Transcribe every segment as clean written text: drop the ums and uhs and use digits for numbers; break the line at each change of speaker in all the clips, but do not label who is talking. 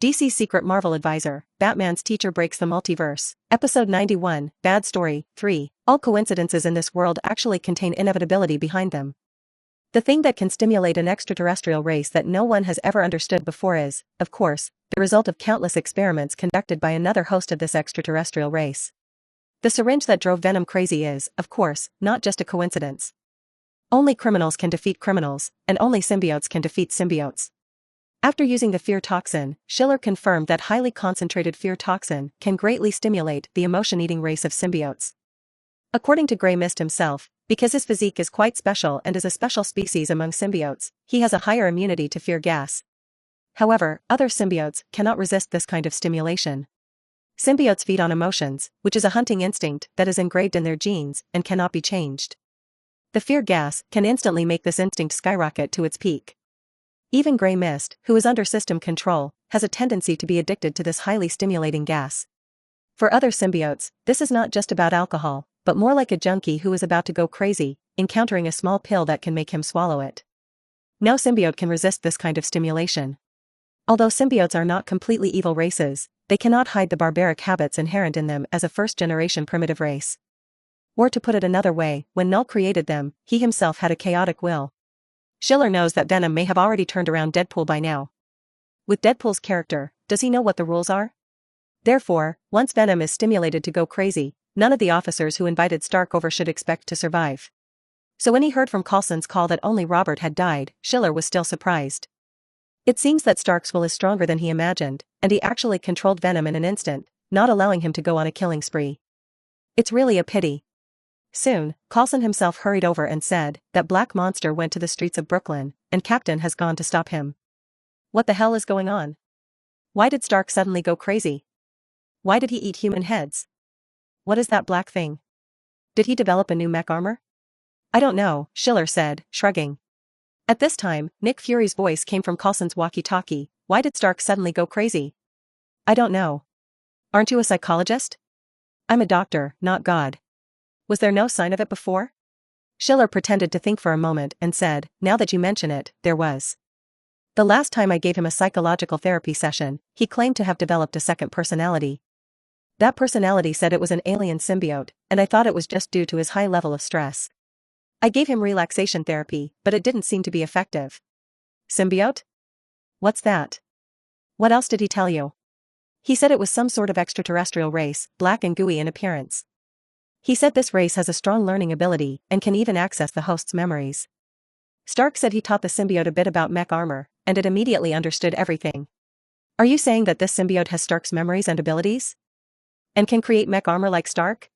DC's secret Marvel advisor, Batman's teacher breaks the multiverse. Episode 91, Bad Story, 3. All coincidences in this world actually contain inevitability behind them. The thing that can stimulate an extraterrestrial race that no one has ever understood before is, of course, the result of countless experiments conducted by another host of this extraterrestrial race. The syringe that drove Venom crazy is, of course, not just a coincidence. Only criminals can defeat criminals, and only symbiotes can defeat symbiotes. After using the fear toxin, Schiller confirmed that highly concentrated fear toxin can greatly stimulate the emotion-eating race of symbiotes. According to Grey Mist himself, because his physique is quite special and is a special species among symbiotes, he has a higher immunity to fear gas. However, other symbiotes cannot resist this kind of stimulation. Symbiotes feed on emotions, which is a hunting instinct that is engraved in their genes and cannot be changed. The fear gas can instantly make this instinct skyrocket to its peak. Even Grey Mist, who is under system control, has a tendency to be addicted to this highly stimulating gas. For other symbiotes, this is not just about alcohol, but more like a junkie who is about to go crazy, encountering a small pill that can make him swallow it. No symbiote can resist this kind of stimulation. Although symbiotes are not completely evil races, they cannot hide the barbaric habits inherent in them as a first-generation primitive race. Or to put it another way, when Null created them, he himself had a chaotic will. Schiller knows that Venom may have already turned around Deadpool by now. With Deadpool's character, does he know what the rules are? Therefore, once Venom is stimulated to go crazy, none of the officers who invited Stark over should expect to survive. So when he heard from Coulson's call that only Robert had died, Schiller was still surprised. It seems that Stark's will is stronger than he imagined, and he actually controlled Venom in an instant, not allowing him to go on a killing spree. It's really a pity. Soon, Coulson himself hurried over and said that Black Monster went to the streets of Brooklyn, and Captain has gone to stop him. What the hell is going on? Why did Stark suddenly go crazy? Why did he eat human heads? What is that black thing? Did he develop a new mech armor? I don't know, Schiller said, shrugging. At this time, Nick Fury's voice came from Coulson's walkie-talkie. Why did Stark suddenly go crazy? I don't know. Aren't you a psychologist? I'm a doctor, not God. Was there no sign of it before? Schiller pretended to think for a moment and said, now that you mention it, there was. The last time I gave him a psychological therapy session, he claimed to have developed a second personality. That personality said it was an alien symbiote, and I thought it was just due to his high level of stress. I gave him relaxation therapy, but it didn't seem to be effective. Symbiote? What's that? What else did he tell you? He said it was some sort of extraterrestrial race, black and gooey in appearance. He said this race has a strong learning ability and can even access the host's memories. Stark said he taught the symbiote a bit about mech armor, and it immediately understood everything. Are you saying that this symbiote has Stark's memories and abilities? And can create mech armor like Stark?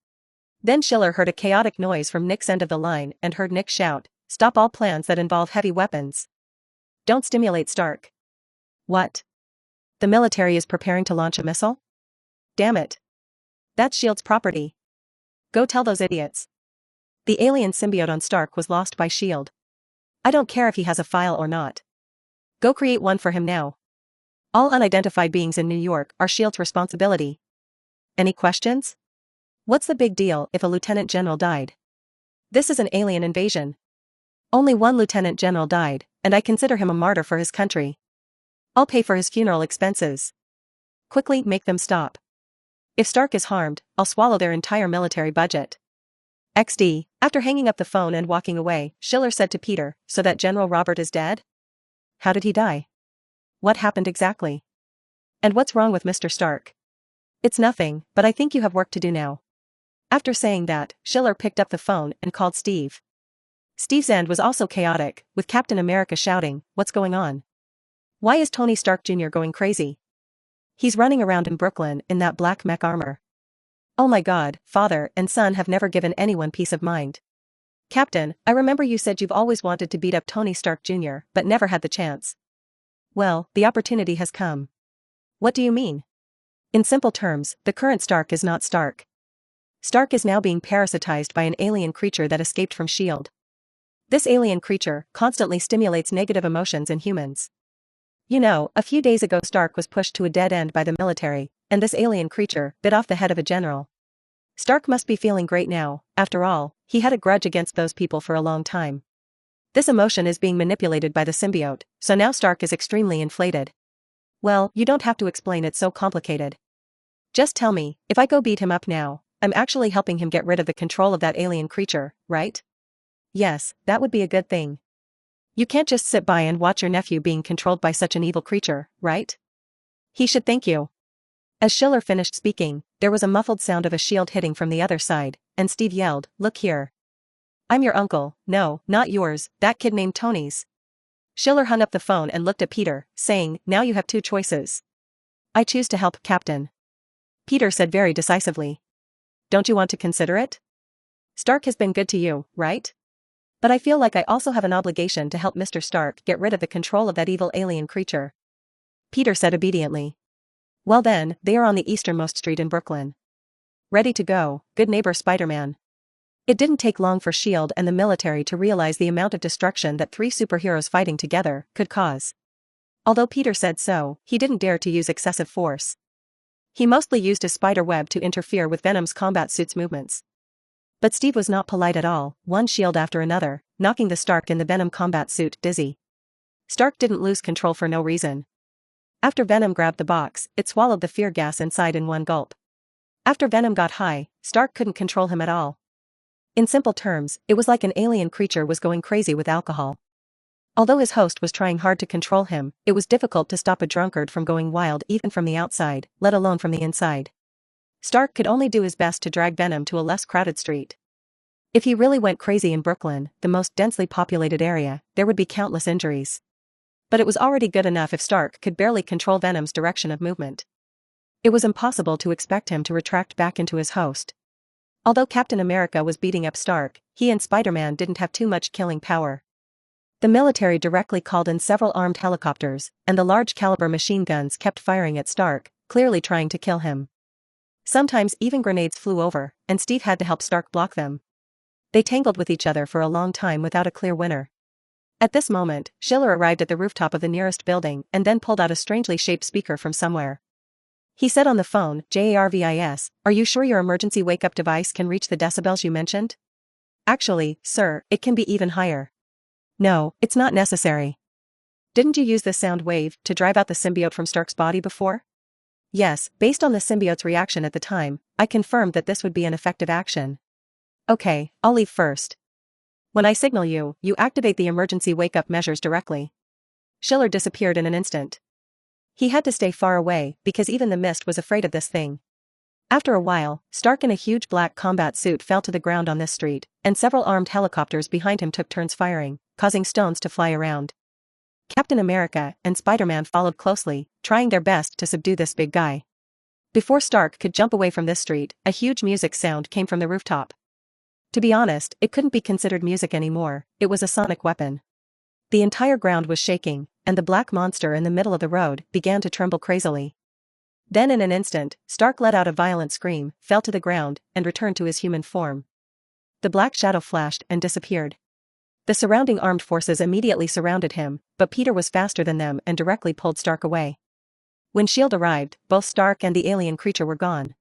Then Schiller heard a chaotic noise from Nick's end of the line and heard Nick shout, stop all plans that involve heavy weapons. Don't stimulate Stark. What? The military is preparing to launch a missile? Damn it. That's S.H.I.E.L.D.'s property. Go tell those idiots. The alien symbiote on Stark was lost by S.H.I.E.L.D. I don't care if he has a file or not. Go create one for him now. All unidentified beings in New York are S.H.I.E.L.D.'s responsibility. Any questions? What's the big deal if a lieutenant general died? This is an alien invasion. Only one lieutenant general died, and I consider him a martyr for his country. I'll pay for his funeral expenses. Quickly make them stop. If Stark is harmed, I'll swallow their entire military budget. XD, after hanging up the phone and walking away, Schiller said to Peter, so that General Robert is dead? How did he die? What happened exactly? And what's wrong with Mr. Stark? It's nothing, but I think you have work to do now. After saying that, Schiller picked up the phone and called Steve. Steve's end was also chaotic, with Captain America shouting, what's going on? Why is Tony Stark Jr. going crazy? He's running around in Brooklyn in that black mech armor. Oh my god, father and son have never given anyone peace of mind. Captain, I remember you said you've always wanted to beat up Tony Stark Jr., but never had the chance. Well, the opportunity has come. What do you mean? In simple terms, the current Stark is not Stark. Stark is now being parasitized by an alien creature that escaped from S.H.I.E.L.D. This alien creature constantly stimulates negative emotions in humans. You know, a few days ago Stark was pushed to a dead end by the military, and this alien creature bit off the head of a general. Stark must be feeling great now, after all, he had a grudge against those people for a long time. This emotion is being manipulated by the symbiote, so now Stark is extremely inflated. Well, you don't have to explain it so complicated. Just tell me, if I go beat him up now, I'm actually helping him get rid of the control of that alien creature, right? Yes, that would be a good thing. You can't just sit by and watch your nephew being controlled by such an evil creature, right? He should thank you. As Schiller finished speaking, there was a muffled sound of a shield hitting from the other side, and Steve yelled, "Look here. I'm your uncle." "No, not yours, that kid named Tony's." Schiller hung up the phone and looked at Peter, saying, "Now you have two choices. I choose to help Captain." Peter said very decisively. "Don't you want to consider it? Stark has been good to you, right? But I feel like I also have an obligation to help Mr. Stark get rid of the control of that evil alien creature." Peter said obediently. "Well then, they are on the easternmost street in Brooklyn. Ready to go, good neighbor Spider-Man." It didn't take long for S.H.I.E.L.D. and the military to realize the amount of destruction that three superheroes fighting together could cause. Although Peter said so, he didn't dare to use excessive force. He mostly used his spider web to interfere with Venom's combat suit's movements. But Steve was not polite at all, one shield after another, knocking the Stark in the Venom combat suit dizzy. Stark didn't lose control for no reason. After Venom grabbed the box, it swallowed the fear gas inside in one gulp. After Venom got high, Stark couldn't control him at all. In simple terms, it was like an alien creature was going crazy with alcohol. Although his host was trying hard to control him, it was difficult to stop a drunkard from going wild even from the outside, let alone from the inside. Stark could only do his best to drag Venom to a less crowded street. If he really went crazy in Brooklyn, the most densely populated area, there would be countless injuries. But it was already good enough if Stark could barely control Venom's direction of movement. It was impossible to expect him to retract back into his host. Although Captain America was beating up Stark, he and Spider-Man didn't have too much killing power. The military directly called in several armed helicopters, and the large-caliber machine guns kept firing at Stark, clearly trying to kill him. Sometimes even grenades flew over, and Steve had to help Stark block them. They tangled with each other for a long time without a clear winner. At this moment, Schiller arrived at the rooftop of the nearest building and then pulled out a strangely shaped speaker from somewhere. He said on the phone, "JARVIS, are you sure your emergency wake-up device can reach the decibels you mentioned?" "Actually, sir, it can be even higher." "No, it's not necessary." "Didn't you use this sound wave to drive out the symbiote from Stark's body before?" "Yes, based on the symbiote's reaction at the time, I confirmed that this would be an effective action." "Okay, I'll leave first. When I signal you, you activate the emergency wake-up measures directly." Schiller disappeared in an instant. He had to stay far away because even the mist was afraid of this thing. After a while, Stark in a huge black combat suit fell to the ground on this street, and several armed helicopters behind him took turns firing, causing stones to fly around. Captain America and Spider-Man followed closely, trying their best to subdue this big guy. Before Stark could jump away from this street, a huge music sound came from the rooftop. To be honest, it couldn't be considered music anymore, it was a sonic weapon. The entire ground was shaking, and the black monster in the middle of the road began to tremble crazily. Then in an instant, Stark let out a violent scream, fell to the ground, and returned to his human form. The black shadow flashed and disappeared. The surrounding armed forces immediately surrounded him, but Peter was faster than them and directly pulled Stark away. When S.H.I.E.L.D. arrived, both Stark and the alien creature were gone.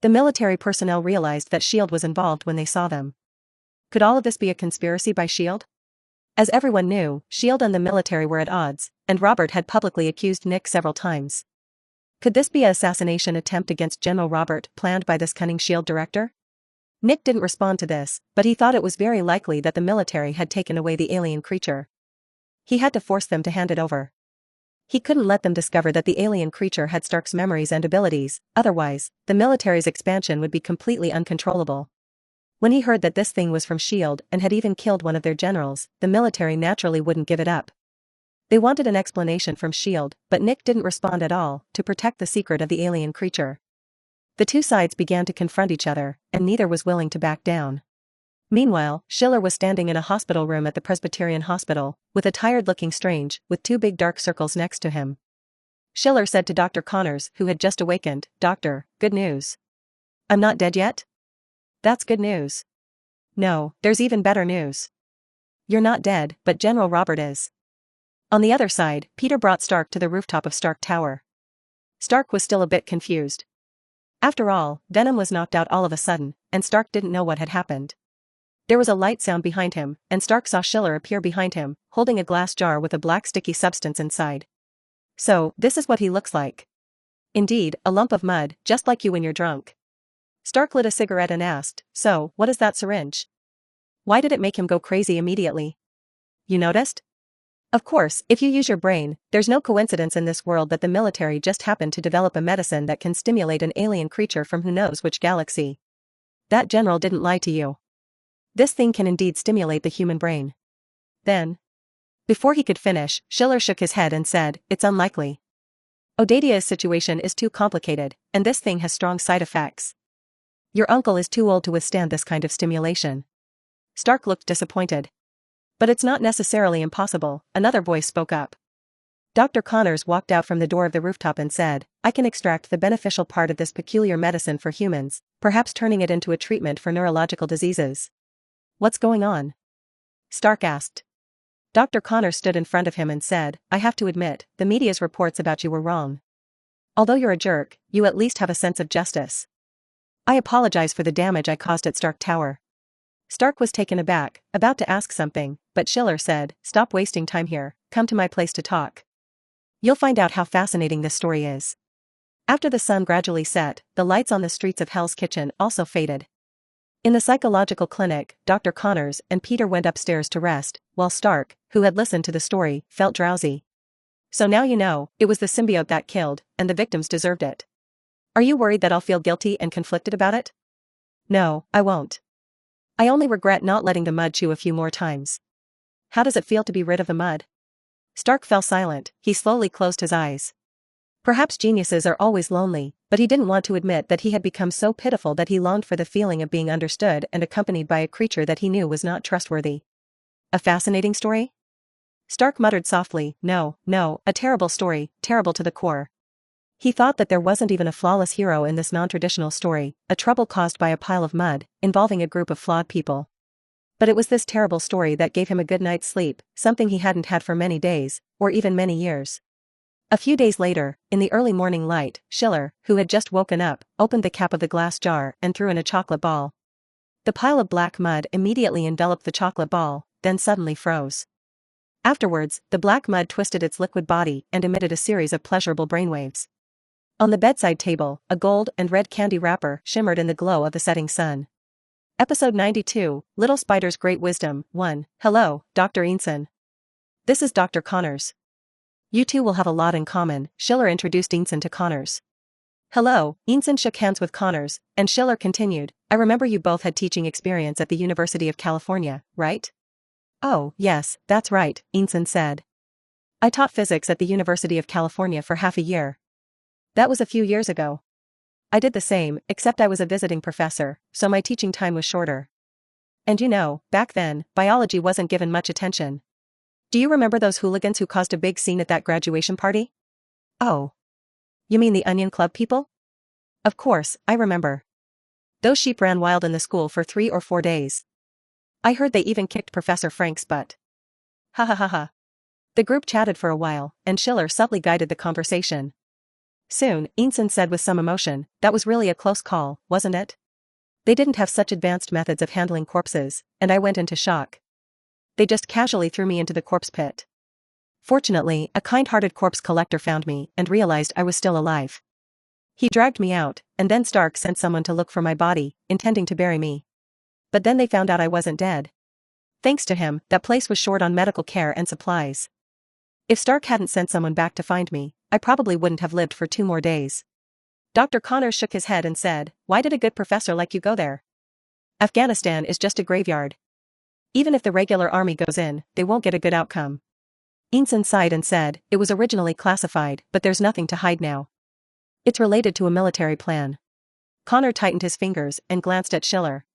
The military personnel realized that S.H.I.E.L.D. was involved when they saw them. Could all of this be a conspiracy by S.H.I.E.L.D.? As everyone knew, S.H.I.E.L.D. and the military were at odds, and Robert had publicly accused Nick several times. Could this be an assassination attempt against General Robert planned by this cunning S.H.I.E.L.D. director? Nick didn't respond to this, but he thought it was very likely that the military had taken away the alien creature. He had to force them to hand it over. He couldn't let them discover that the alien creature had Stark's memories and abilities, otherwise, the military's expansion would be completely uncontrollable. When he heard that this thing was from S.H.I.E.L.D. and had even killed one of their generals, the military naturally wouldn't give it up. They wanted an explanation from S.H.I.E.L.D., but Nick didn't respond at all, to protect the secret of the alien creature. The two sides began to confront each other, and neither was willing to back down. Meanwhile, Schiller was standing in a hospital room at the Presbyterian Hospital, with a tired-looking Strange, with two big dark circles next to him. Schiller said to Dr. Connors, who had just awakened, "Doctor, good news. I'm not dead yet?" "That's good news." "No, there's even better news. You're not dead, but General Robert is." On the other side, Peter brought Stark to the rooftop of Stark Tower. Stark was still a bit confused. After all, Venom was knocked out all of a sudden, and Stark didn't know what had happened. There was a light sound behind him, and Stark saw Schiller appear behind him, holding a glass jar with a black sticky substance inside. So, this is what he looks like. Indeed, a lump of mud, just like you when you're drunk. Stark lit a cigarette and asked, so, what is that syringe? Why did it make him go crazy immediately? You noticed? Of course, if you use your brain, there's no coincidence in this world that the military just happened to develop a medicine that can stimulate an alien creature from who knows which galaxy. That general didn't lie to you. This thing can indeed stimulate the human brain. Then, before he could finish, Schiller shook his head and said, it's unlikely. Odadia's situation is too complicated, and this thing has strong side effects. Your uncle is too old to withstand this kind of stimulation. Stark looked disappointed. But it's not necessarily impossible, another voice spoke up. Dr. Connors walked out from the door of the rooftop and said, I can extract the beneficial part of this peculiar medicine for humans, perhaps turning it into a treatment for neurological diseases. What's going on? Stark asked. Dr. Connors stood in front of him and said, I have to admit, the media's reports about you were wrong. Although you're a jerk, you at least have a sense of justice. I apologize for the damage I caused at Stark Tower. Stark was taken aback, about to ask something, but Schiller said, stop wasting time here, come to my place to talk. You'll find out how fascinating this story is. After the sun gradually set, the lights on the streets of Hell's Kitchen also faded. In the psychological clinic, Dr. Connors and Peter went upstairs to rest, while Stark, who had listened to the story, felt drowsy. So now you know, it was the symbiote that killed, and the victims deserved it. Are you worried that I'll feel guilty and conflicted about it? No, I won't. I only regret not letting the mud chew a few more times. How does it feel to be rid of the mud? Stark fell silent, he slowly closed his eyes. Perhaps geniuses are always lonely, but he didn't want to admit that he had become so pitiful that he longed for the feeling of being understood and accompanied by a creature that he knew was not trustworthy. A fascinating story? Stark muttered softly, no, a terrible story, terrible to the core. He thought that there wasn't even a flawless hero in this non-traditional story, a trouble caused by a pile of mud, involving a group of flawed people. But it was this terrible story that gave him a good night's sleep, something he hadn't had for many days, or even many years. A few days later, in the early morning light, Schiller, who had just woken up, opened the cap of the glass jar and threw in a chocolate ball. The pile of black mud immediately enveloped the chocolate ball, then suddenly froze. Afterwards, the black mud twisted its liquid body and emitted a series of pleasurable brainwaves. On the bedside table, a gold and red candy wrapper shimmered in the glow of the setting sun. Episode 92, Little Spider's Great Wisdom, 1. Hello, Dr. Ensign. This is Dr. Connors. You two will have a lot in common, Schiller introduced Ensign to Connors. Hello, Ensign shook hands with Connors, and Schiller continued, I remember you both had teaching experience at the University of California, right? Oh, yes, that's right, Ensign said. I taught physics at the University of California for half a year. That was a few years ago. I did the same, except I was a visiting professor, so my teaching time was shorter. And you know, back then, biology wasn't given much attention. Do you remember those hooligans who caused a big scene at that graduation party? Oh. You mean the Onion Club people? Of course, I remember. Those sheep ran wild in the school for 3 or 4 days. I heard they even kicked Professor Frank's butt. Ha ha ha ha. The group chatted for a while, and Schiller subtly guided the conversation. Soon, Ensign said with some emotion, that was really a close call, wasn't it? They didn't have such advanced methods of handling corpses, and I went into shock. They just casually threw me into the corpse pit. Fortunately, a kind-hearted corpse collector found me and realized I was still alive. He dragged me out, and then Stark sent someone to look for my body, intending to bury me. But then they found out I wasn't dead. Thanks to him, that place was short on medical care and supplies. If Stark hadn't sent someone back to find me, I probably wouldn't have lived for 2 more days. Dr. Connors shook his head and said, why did a good professor like you go there? Afghanistan is just a graveyard. Even if the regular army goes in, they won't get a good outcome. Ensign sighed and said, it was originally classified, but there's nothing to hide now. It's related to a military plan. Connor tightened his fingers and glanced at Schiller.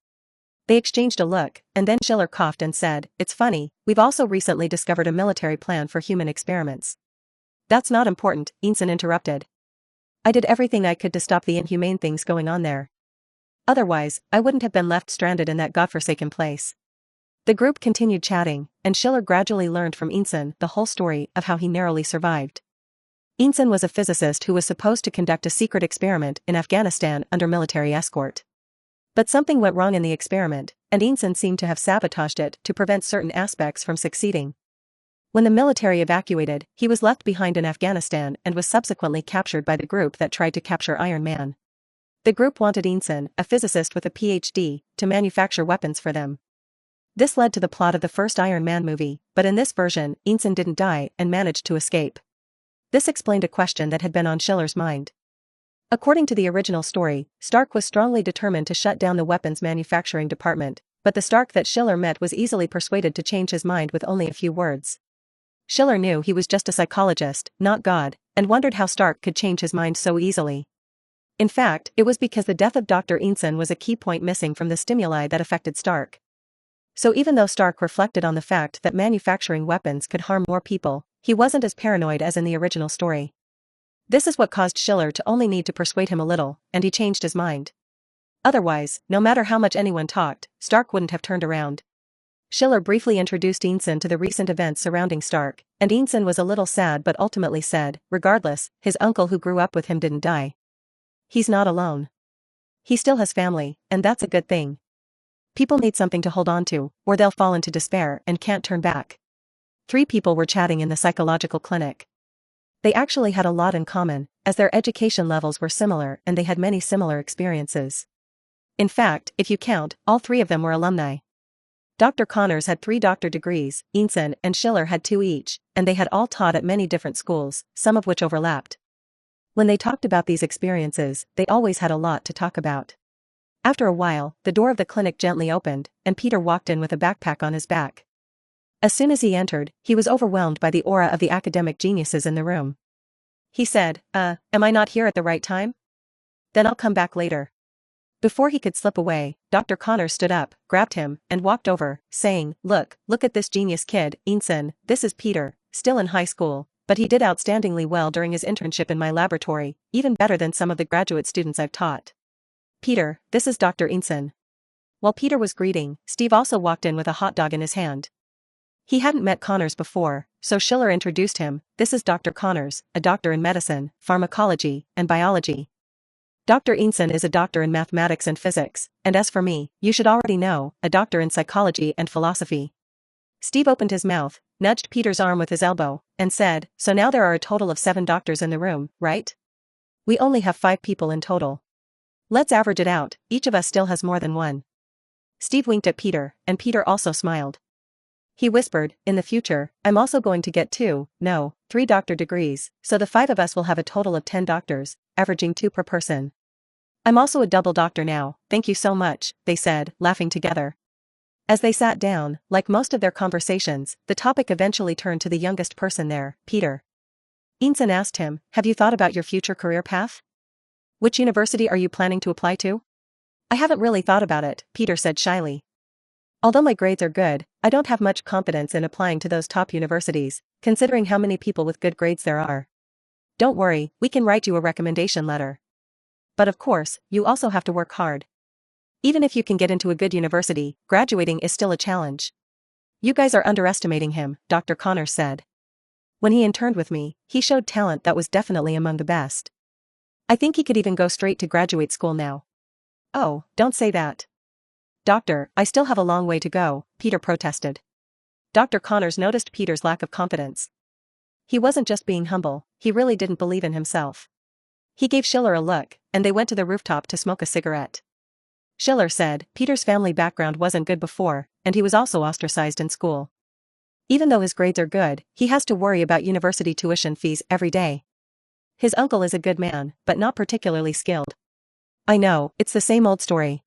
They exchanged a look, and then Schiller coughed and said, it's funny, we've also recently discovered a military plan for human experiments. That's not important, Ensign interrupted. I did everything I could to stop the inhumane things going on there. Otherwise, I wouldn't have been left stranded in that godforsaken place. The group continued chatting, and Schiller gradually learned from Ensign the whole story of how he narrowly survived. Ensign was a physicist who was supposed to conduct a secret experiment in Afghanistan under military escort. But something went wrong in the experiment, and Ensign seemed to have sabotaged it to prevent certain aspects from succeeding. When the military evacuated, he was left behind in Afghanistan and was subsequently captured by the group that tried to capture Iron Man. The group wanted Einstein, a physicist with a PhD, to manufacture weapons for them. This led to the plot of the first Iron Man movie, but in this version, Einstein didn't die and managed to escape. This explained a question that had been on Schiller's mind. According to the original story, Stark was strongly determined to shut down the weapons manufacturing department, but the Stark that Schiller met was easily persuaded to change his mind with only a few words. Schiller knew he was just a psychologist, not God, and wondered how Stark could change his mind so easily. In fact, it was because the death of Dr. Einstein was a key point missing from the stimuli that affected Stark. So even though Stark reflected on the fact that manufacturing weapons could harm more people, he wasn't as paranoid as in the original story. This is what caused Schiller to only need to persuade him a little, and he changed his mind. Otherwise, no matter how much anyone talked, Stark wouldn't have turned around. Schiller briefly introduced Einstein to the recent events surrounding Stark, and Einstein was a little sad but ultimately said, regardless, his uncle who grew up with him didn't die. He's not alone. He still has family, and that's a good thing. People need something to hold on to, or they'll fall into despair and can't turn back. 3 people were chatting in the psychological clinic. They actually had a lot in common, as their education levels were similar and they had many similar experiences. In fact, if you count, all 3 of them were alumni. Dr. Connors had 3 doctor degrees, Einstein and Schiller had 2 each, and they had all taught at many different schools, some of which overlapped. When they talked about these experiences, they always had a lot to talk about. After a while, the door of the clinic gently opened, and Peter walked in with a backpack on his back. As soon as he entered, he was overwhelmed by the aura of the academic geniuses in the room. He said, am I not here at the right time? Then I'll come back later. Before he could slip away, Dr. Connors stood up, grabbed him, and walked over, saying, look at this genius kid, Einstein, this is Peter, still in high school, but he did outstandingly well during his internship in my laboratory, even better than some of the graduate students I've taught. Peter, this is Dr. Einstein. While Peter was greeting, Steve also walked in with a hot dog in his hand. He hadn't met Connors before, so Schiller introduced him, this is Dr. Connors, a doctor in medicine, pharmacology, and biology. Dr. Einstein is a doctor in mathematics and physics, and as for me, you should already know, a doctor in psychology and philosophy. Steve opened his mouth, nudged Peter's arm with his elbow, and said, so now there are a total of 7 doctors in the room, right? We only have 5 people in total. Let's average it out, each of us still has more than one. Steve winked at Peter, and Peter also smiled. He whispered, in the future, I'm also going to get 3 doctor degrees, so the 5 of us will have a total of 10 doctors, averaging 2 per person. I'm also a double doctor now, thank you so much, they said, laughing together. As they sat down, like most of their conversations, the topic eventually turned to the youngest person there, Peter. Einstein asked him, have you thought about your future career path? Which university are you planning to apply to? I haven't really thought about it, Peter said shyly. Although my grades are good, I don't have much confidence in applying to those top universities, considering how many people with good grades there are. Don't worry, we can write you a recommendation letter. But of course, you also have to work hard. Even if you can get into a good university, graduating is still a challenge. You guys are underestimating him, Dr. Connors said. When he interned with me, he showed talent that was definitely among the best. I think he could even go straight to graduate school now. Oh, don't say that. Doctor, I still have a long way to go, Peter protested. Dr. Connors noticed Peter's lack of confidence. He wasn't just being humble, he really didn't believe in himself. He gave Schiller a look, and they went to the rooftop to smoke a cigarette. Schiller said, Peter's family background wasn't good before, and he was also ostracized in school. Even though his grades are good, he has to worry about university tuition fees every day. His uncle is a good man, but not particularly skilled. I know, it's the same old story.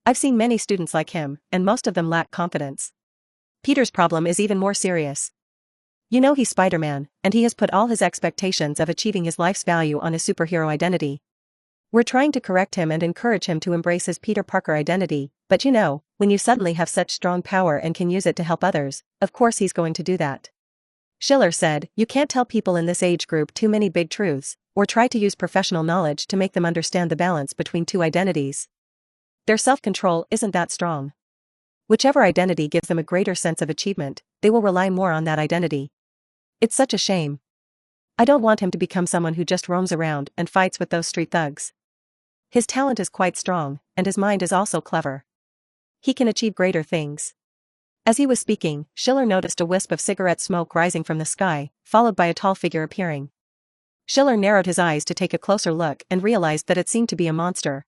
I've seen many students like him, and most of them lack confidence. Peter's problem is even more serious. You know he's Spider-Man, and he has put all his expectations of achieving his life's value on his superhero identity. We're trying to correct him and encourage him to embrace his Peter Parker identity, but you know, when you suddenly have such strong power and can use it to help others, of course he's going to do that. Schiller said, you can't tell people in this age group too many big truths, or try to use professional knowledge to make them understand the balance between 2 identities. Their self-control isn't that strong. Whichever identity gives them a greater sense of achievement, they will rely more on that identity. It's such a shame. I don't want him to become someone who just roams around and fights with those street thugs. His talent is quite strong, and his mind is also clever. He can achieve greater things. As he was speaking, Schiller noticed a wisp of cigarette smoke rising from the sky, followed by a tall figure appearing. Schiller narrowed his eyes to take a closer look and realized that it seemed to be a monster.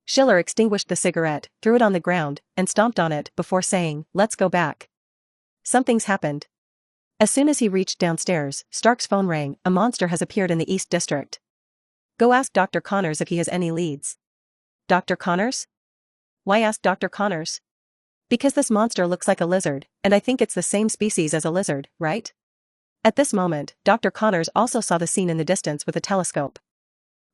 Schiller extinguished the cigarette, threw it on the ground, and stomped on it before saying, "Let's go back." Something's happened. As soon as he reached downstairs, Stark's phone rang. A monster has appeared in the East District. Go ask Dr. Connors if he has any leads. Dr. Connors? Why ask Dr. Connors? Because this monster looks like a lizard, and I think it's the same species as a lizard, right? At this moment, Dr. Connors also saw the scene in the distance with a telescope.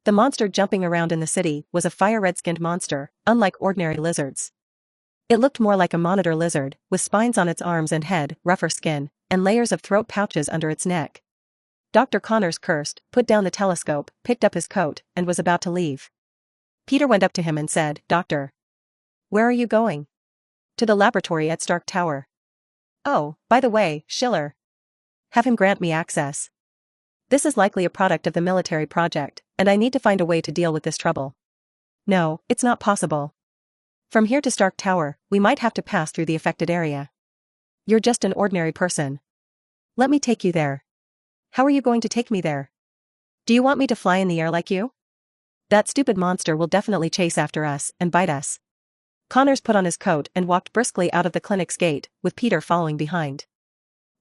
The monster jumping around in the city was a fire-red-skinned monster, unlike ordinary lizards. It looked more like a monitor lizard, with spines on its arms and head, rougher skin, and layers of throat pouches under its neck. Dr. Connors cursed, put down the telescope, picked up his coat, and was about to leave. Peter went up to him and said, "Doctor, where are you going?" "To the laboratory at Stark Tower." "Oh, by the way, Schiller. Have him grant me access. This is likely a product of the military project, and I need to find a way to deal with this trouble." "No, it's not possible. From here to Stark Tower, we might have to pass through the affected area. You're just an ordinary person. Let me take you there." "How are you going to take me there? Do you want me to fly in the air like you? That stupid monster will definitely chase after us and bite us." Connors put on his coat and walked briskly out of the clinic's gate, with Peter following behind.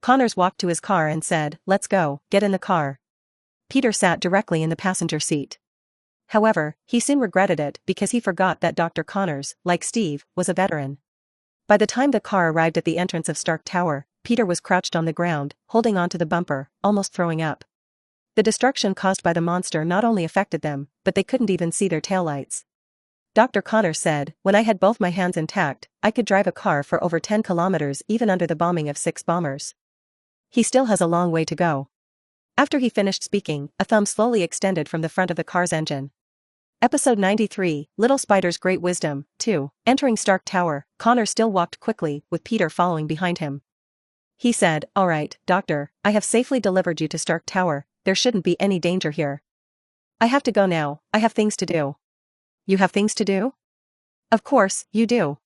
Connors walked to his car and said, "Let's go, get in the car." Peter sat directly in the passenger seat. However, he soon regretted it because he forgot that Dr. Connors, like Steve, was a veteran. By the time the car arrived at the entrance of Stark Tower, Peter was crouched on the ground, holding onto the bumper, almost throwing up. The destruction caused by the monster not only affected them, but they couldn't even see their taillights. Dr. Connors said, "When I had both my hands intact, I could drive a car for over 10 kilometers even under the bombing of 6 bombers. He still has a long way to go." After he finished speaking, a thumb slowly extended from the front of the car's engine. Episode 93, Little Spider's Great Wisdom, 2. Entering Stark Tower, Connors still walked quickly, with Peter following behind him. He said, "All right, Doctor, I have safely delivered you to Stark Tower, there shouldn't be any danger here. I have to go now, I have things to do." "You have things to do?" "Of course, you do.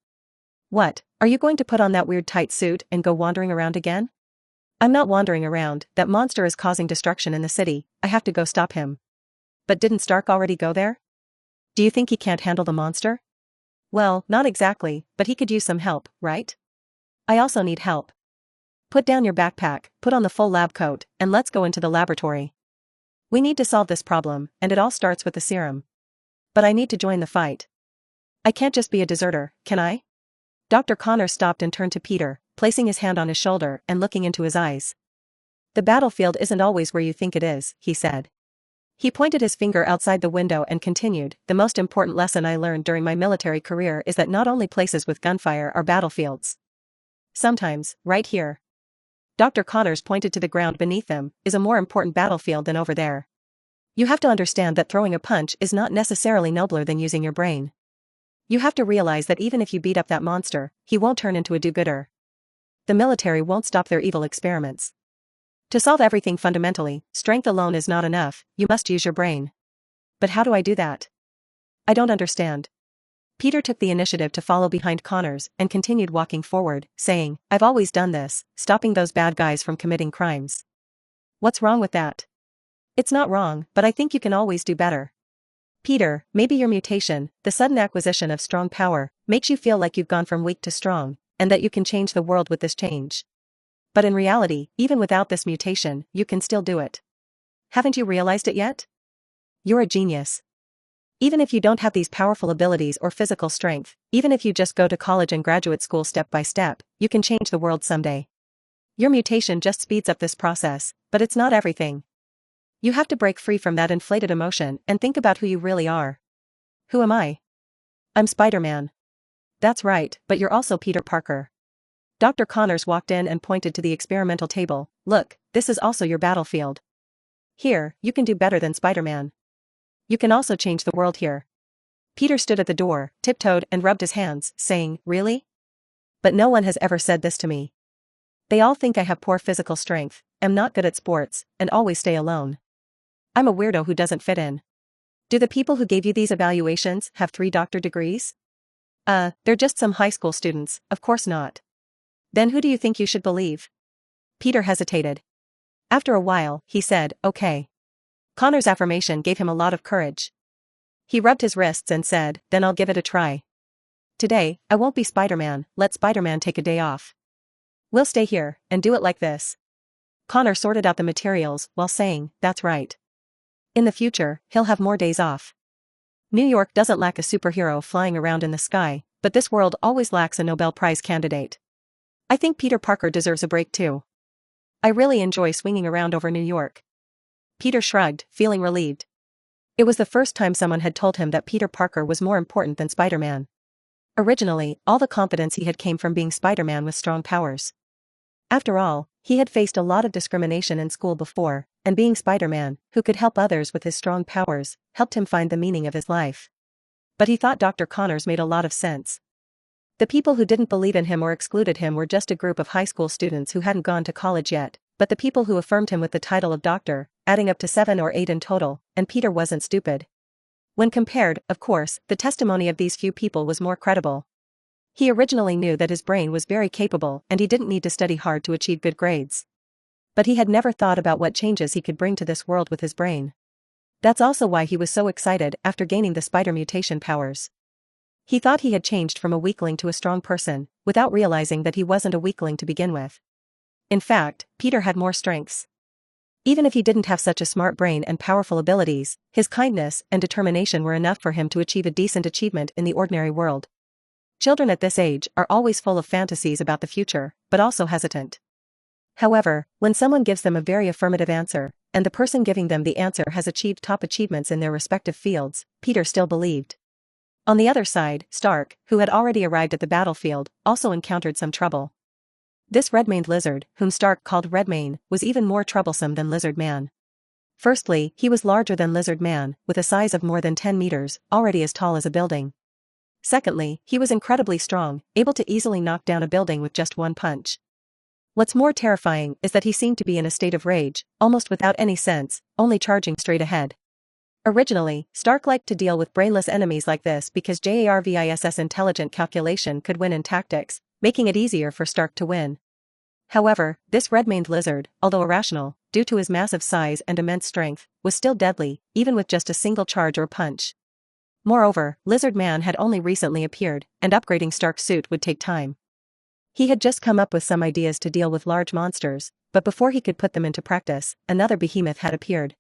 What, are you going to put on that weird tight suit and go wandering around again?" "I'm not wandering around, that monster is causing destruction in the city, I have to go stop him." "But didn't Stark already go there? Do you think he can't handle the monster?" "Well, not exactly, but he could use some help, right? I also need help. Put down your backpack, put on the full lab coat, and let's go into the laboratory. We need to solve this problem, and it all starts with the serum. But I need to join the fight. I can't just be a deserter, can I?" Dr. Connors stopped and turned to Peter, placing his hand on his shoulder and looking into his eyes. "The battlefield isn't always where you think it is," he said. He pointed his finger outside the window and continued, "The most important lesson I learned during my military career is that not only places with gunfire are battlefields. Sometimes, right here." Dr. Connors pointed to the ground beneath them, "is a more important battlefield than over there. You have to understand that throwing a punch is not necessarily nobler than using your brain. You have to realize that even if you beat up that monster, he won't turn into a do-gooder. The military won't stop their evil experiments. To solve everything fundamentally, strength alone is not enough, you must use your brain." "But how do I do that? I don't understand." Peter took the initiative to follow behind Connors and continued walking forward, saying, "I've always done this, stopping those bad guys from committing crimes." "What's wrong with that?" "It's not wrong, but I think you can always do better. Peter, maybe your mutation, the sudden acquisition of strong power, makes you feel like you've gone from weak to strong, and that you can change the world with this change. But in reality, even without this mutation, you can still do it. Haven't you realized it yet? You're a genius. Even if you don't have these powerful abilities or physical strength, even if you just go to college and graduate school step by step, you can change the world someday. Your mutation just speeds up this process, but it's not everything. You have to break free from that inflated emotion and think about who you really are." "Who am I?" "I'm Spider-Man." "That's right, but you're also Peter Parker." Dr. Connors walked in and pointed to the experimental table. "Look, this is also your battlefield. Here, you can do better than Spider-Man. You can also change the world here." Peter stood at the door, tiptoed and rubbed his hands, saying, "Really? But no one has ever said this to me. They all think I have poor physical strength, am not good at sports, and always stay alone. I'm a weirdo who doesn't fit in. Do the people who gave you these evaluations have 3 doctor degrees? They're just some high school students, of course not. Then who do you think you should believe? Peter hesitated. After a while, he said, okay. Connor's affirmation gave him a lot of courage. He rubbed his wrists and said, then I'll give it a try. Today, I won't be Spider-Man, let Spider-Man take a day off. We'll stay here, and do it like this. Connor sorted out the materials while saying, that's right. In the future, he'll have more days off. New York doesn't lack a superhero flying around in the sky, but this world always lacks a Nobel Prize candidate. I think Peter Parker deserves a break too. I really enjoy swinging around over New York. Peter shrugged, feeling relieved. It was the first time someone had told him that Peter Parker was more important than Spider-Man. Originally, all the confidence he had came from being Spider-Man with strong powers. After all, he had faced a lot of discrimination in school before, and being Spider-Man, who could help others with his strong powers, helped him find the meaning of his life. But he thought Dr. Connors made a lot of sense. The people who didn't believe in him or excluded him were just a group of high school students who hadn't gone to college yet, but the people who affirmed him with the title of doctor, adding up to 7 or 8 in total, and Peter wasn't stupid. When compared, of course, the testimony of these few people was more credible. He originally knew that his brain was very capable and he didn't need to study hard to achieve good grades. But he had never thought about what changes he could bring to this world with his brain. That's also why he was so excited after gaining the spider mutation powers. He thought he had changed from a weakling to a strong person, without realizing that he wasn't a weakling to begin with. In fact, Peter had more strengths. Even if he didn't have such a smart brain and powerful abilities, his kindness and determination were enough for him to achieve a decent achievement in the ordinary world. Children at this age are always full of fantasies about the future, but also hesitant. However, when someone gives them a very affirmative answer, and the person giving them the answer has achieved top achievements in their respective fields, Peter still believed. On the other side, Stark, who had already arrived at the battlefield, also encountered some trouble. This red-maned lizard, whom Stark called Redmane, was even more troublesome than Lizard Man. Firstly, he was larger than Lizard Man, with a size of more than 10 meters, already as tall as a building. Secondly, he was incredibly strong, able to easily knock down a building with just one punch. What's more terrifying is that he seemed to be in a state of rage, almost without any sense, only charging straight ahead. Originally, Stark liked to deal with brainless enemies like this because Jarvis's intelligent calculation could win in tactics, making it easier for Stark to win. However, this red-maned lizard, although irrational, due to his massive size and immense strength, was still deadly, even with just a single charge or punch. Moreover, Lizard Man had only recently appeared, and upgrading Stark's suit would take time. He had just come up with some ideas to deal with large monsters, but before he could put them into practice, another behemoth had appeared.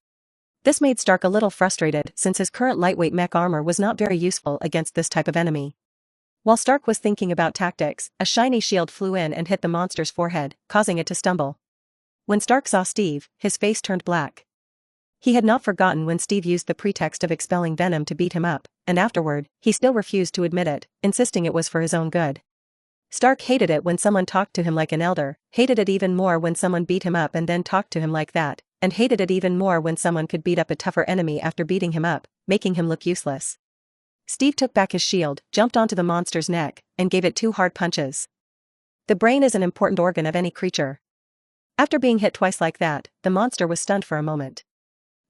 This made Stark a little frustrated since his current lightweight mech armor was not very useful against this type of enemy. While Stark was thinking about tactics, a shiny shield flew in and hit the monster's forehead, causing it to stumble. When Stark saw Steve, his face turned black. He had not forgotten when Steve used the pretext of expelling venom to beat him up, and afterward, he still refused to admit it, insisting it was for his own good. Stark hated it when someone talked to him like an elder, hated it even more when someone beat him up and then talked to him like that, and hated it even more when someone could beat up a tougher enemy after beating him up, making him look useless. Steve took back his shield, jumped onto the monster's neck, and gave it 2 hard punches. The brain is an important organ of any creature. After being hit twice like that, the monster was stunned for a moment.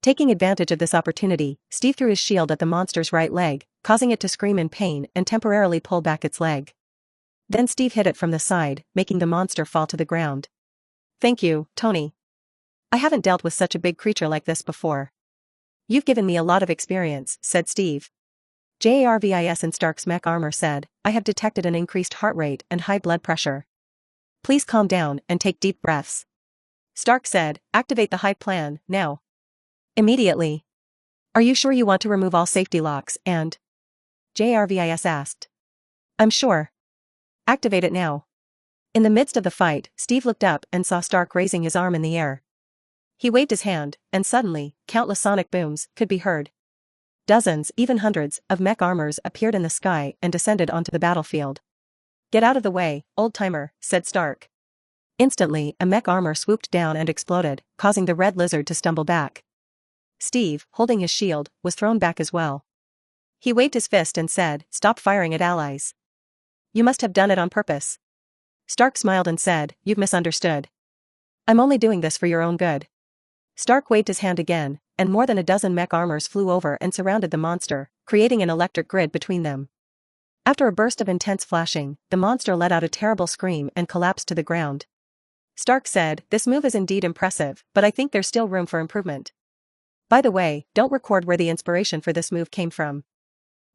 Taking advantage of this opportunity, Steve threw his shield at the monster's right leg, causing it to scream in pain and temporarily pull back its leg. Then Steve hit it from the side, making the monster fall to the ground. Thank you, Tony. I haven't dealt with such a big creature like this before. You've given me a lot of experience, said Steve. Jarvis in Stark's mech armor said, I have detected an increased heart rate and high blood pressure. Please calm down and take deep breaths. Stark said, activate the high plan, now. Immediately. Are you sure you want to remove all safety locks and? Jarvis asked. I'm sure. Activate it now. In the midst of the fight, Steve looked up and saw Stark raising his arm in the air. He waved his hand, and suddenly, countless sonic booms could be heard. Dozens, even hundreds, of mech armors appeared in the sky and descended onto the battlefield. Get out of the way, old-timer, said Stark. Instantly, a mech armor swooped down and exploded, causing the red lizard to stumble back. Steve, holding his shield, was thrown back as well. He waved his fist and said, stop firing at allies. You must have done it on purpose. Stark smiled and said, you've misunderstood. I'm only doing this for your own good. Stark waved his hand again, and more than a dozen mech armors flew over and surrounded the monster, creating an electric grid between them. After a burst of intense flashing, the monster let out a terrible scream and collapsed to the ground. Stark said, "This move is indeed impressive, but I think there's still room for improvement. By the way, don't record where the inspiration for this move came from.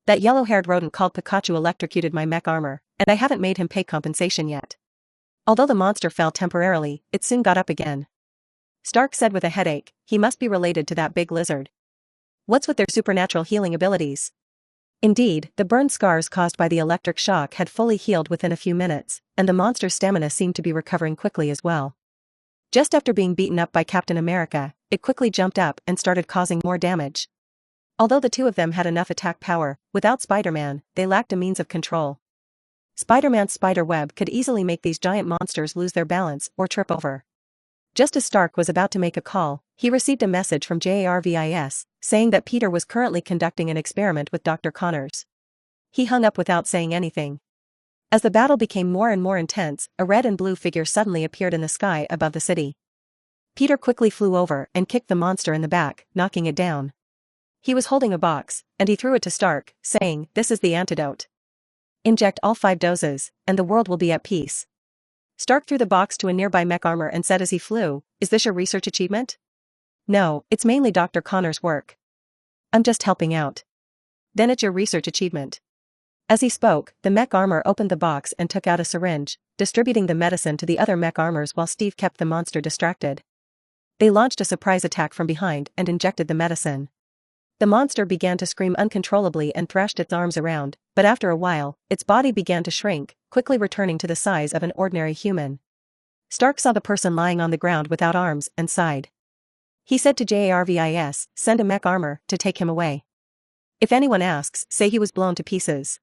That yellow-haired rodent called Pikachu electrocuted my mech armor, and I haven't made him pay compensation yet." Although the monster fell temporarily, it soon got up again. Stark said with a headache, "He must be related to that big lizard. What's with their supernatural healing abilities?" Indeed, the burn scars caused by the electric shock had fully healed within a few minutes, and the monster's stamina seemed to be recovering quickly as well. Just after being beaten up by Captain America, it quickly jumped up and started causing more damage. Although the two of them had enough attack power, without Spider-Man, they lacked a means of control. Spider-Man's spider web could easily make these giant monsters lose their balance or trip over. Just as Stark was about to make a call, he received a message from Jarvis, saying that Peter was currently conducting an experiment with Dr. Connors. He hung up without saying anything. As the battle became more and more intense, a red and blue figure suddenly appeared in the sky above the city. Peter quickly flew over and kicked the monster in the back, knocking it down. He was holding a box, and he threw it to Stark, saying, "This is the antidote. Inject all 5 doses, and the world will be at peace." Stark threw the box to a nearby mech armor and said as he flew, "Is this your research achievement?" "No, it's mainly Dr. Connors' work. I'm just helping out." "Then it's your research achievement." As he spoke, the mech armor opened the box and took out a syringe, distributing the medicine to the other mech armors while Steve kept the monster distracted. They launched a surprise attack from behind and injected the medicine. The monster began to scream uncontrollably and thrashed its arms around, but after a while, its body began to shrink, quickly returning to the size of an ordinary human. Stark saw the person lying on the ground without arms and sighed. He said to Jarvis, "Send a mech armor to take him away. If anyone asks, say he was blown to pieces."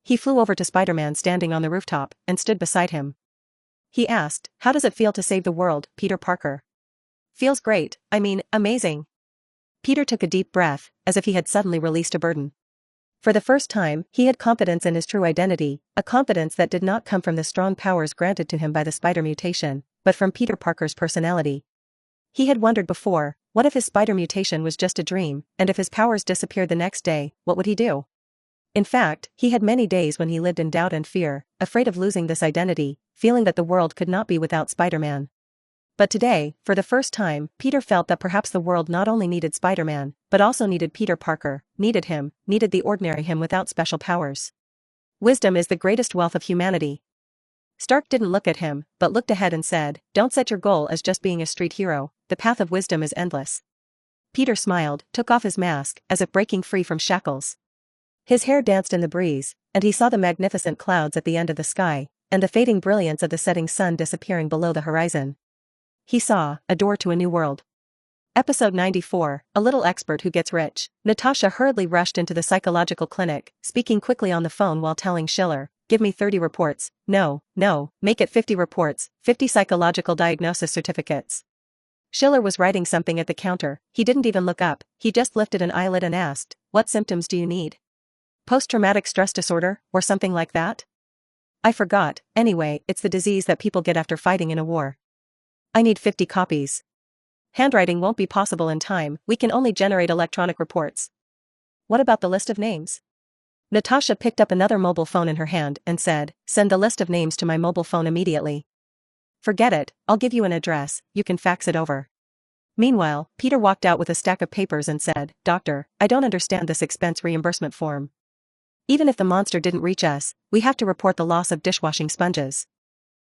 He flew over to Spider-Man standing on the rooftop and stood beside him. He asked, "How does it feel to save the world, Peter Parker?" "Feels great, amazing." Peter took a deep breath, as if he had suddenly released a burden. For the first time, he had confidence in his true identity, a confidence that did not come from the strong powers granted to him by the spider mutation, but from Peter Parker's personality. He had wondered before, what if his spider mutation was just a dream, and if his powers disappeared the next day, what would he do? In fact, he had many days when he lived in doubt and fear, afraid of losing this identity, feeling that the world could not be without Spider-Man. But today, for the first time, Peter felt that perhaps the world not only needed Spider-Man, but also needed Peter Parker, needed him, needed the ordinary him without special powers. Wisdom is the greatest wealth of humanity. Stark didn't look at him, but looked ahead and said, "Don't set your goal as just being a street hero, the path of wisdom is endless." Peter smiled, took off his mask, as if breaking free from shackles. His hair danced in the breeze, and he saw the magnificent clouds at the end of the sky, and the fading brilliance of the setting sun disappearing below the horizon. He saw a door to a new world. Episode 94, A Little Expert Who Gets Rich. Natasha hurriedly rushed into the psychological clinic, speaking quickly on the phone while telling Schiller, "Give me 30 reports, no, make it 50 reports, 50 psychological diagnosis certificates." Schiller was writing something at the counter. He didn't even look up, he just lifted an eyelid and asked, "What symptoms do you need? Post-traumatic stress disorder, or something like that?" "I forgot, anyway, it's the disease that people get after fighting in a war." "I need 50 copies. Handwriting won't be possible in time, we can only generate electronic reports." "What about the list of names?" Natasha picked up another mobile phone in her hand and said, "Send the list of names to my mobile phone immediately." "Forget it, I'll give you an address, you can fax it over." Meanwhile, Peter walked out with a stack of papers and said, "Doctor, I don't understand this expense reimbursement form. Even if the monster didn't reach us, we have to report the loss of dishwashing sponges.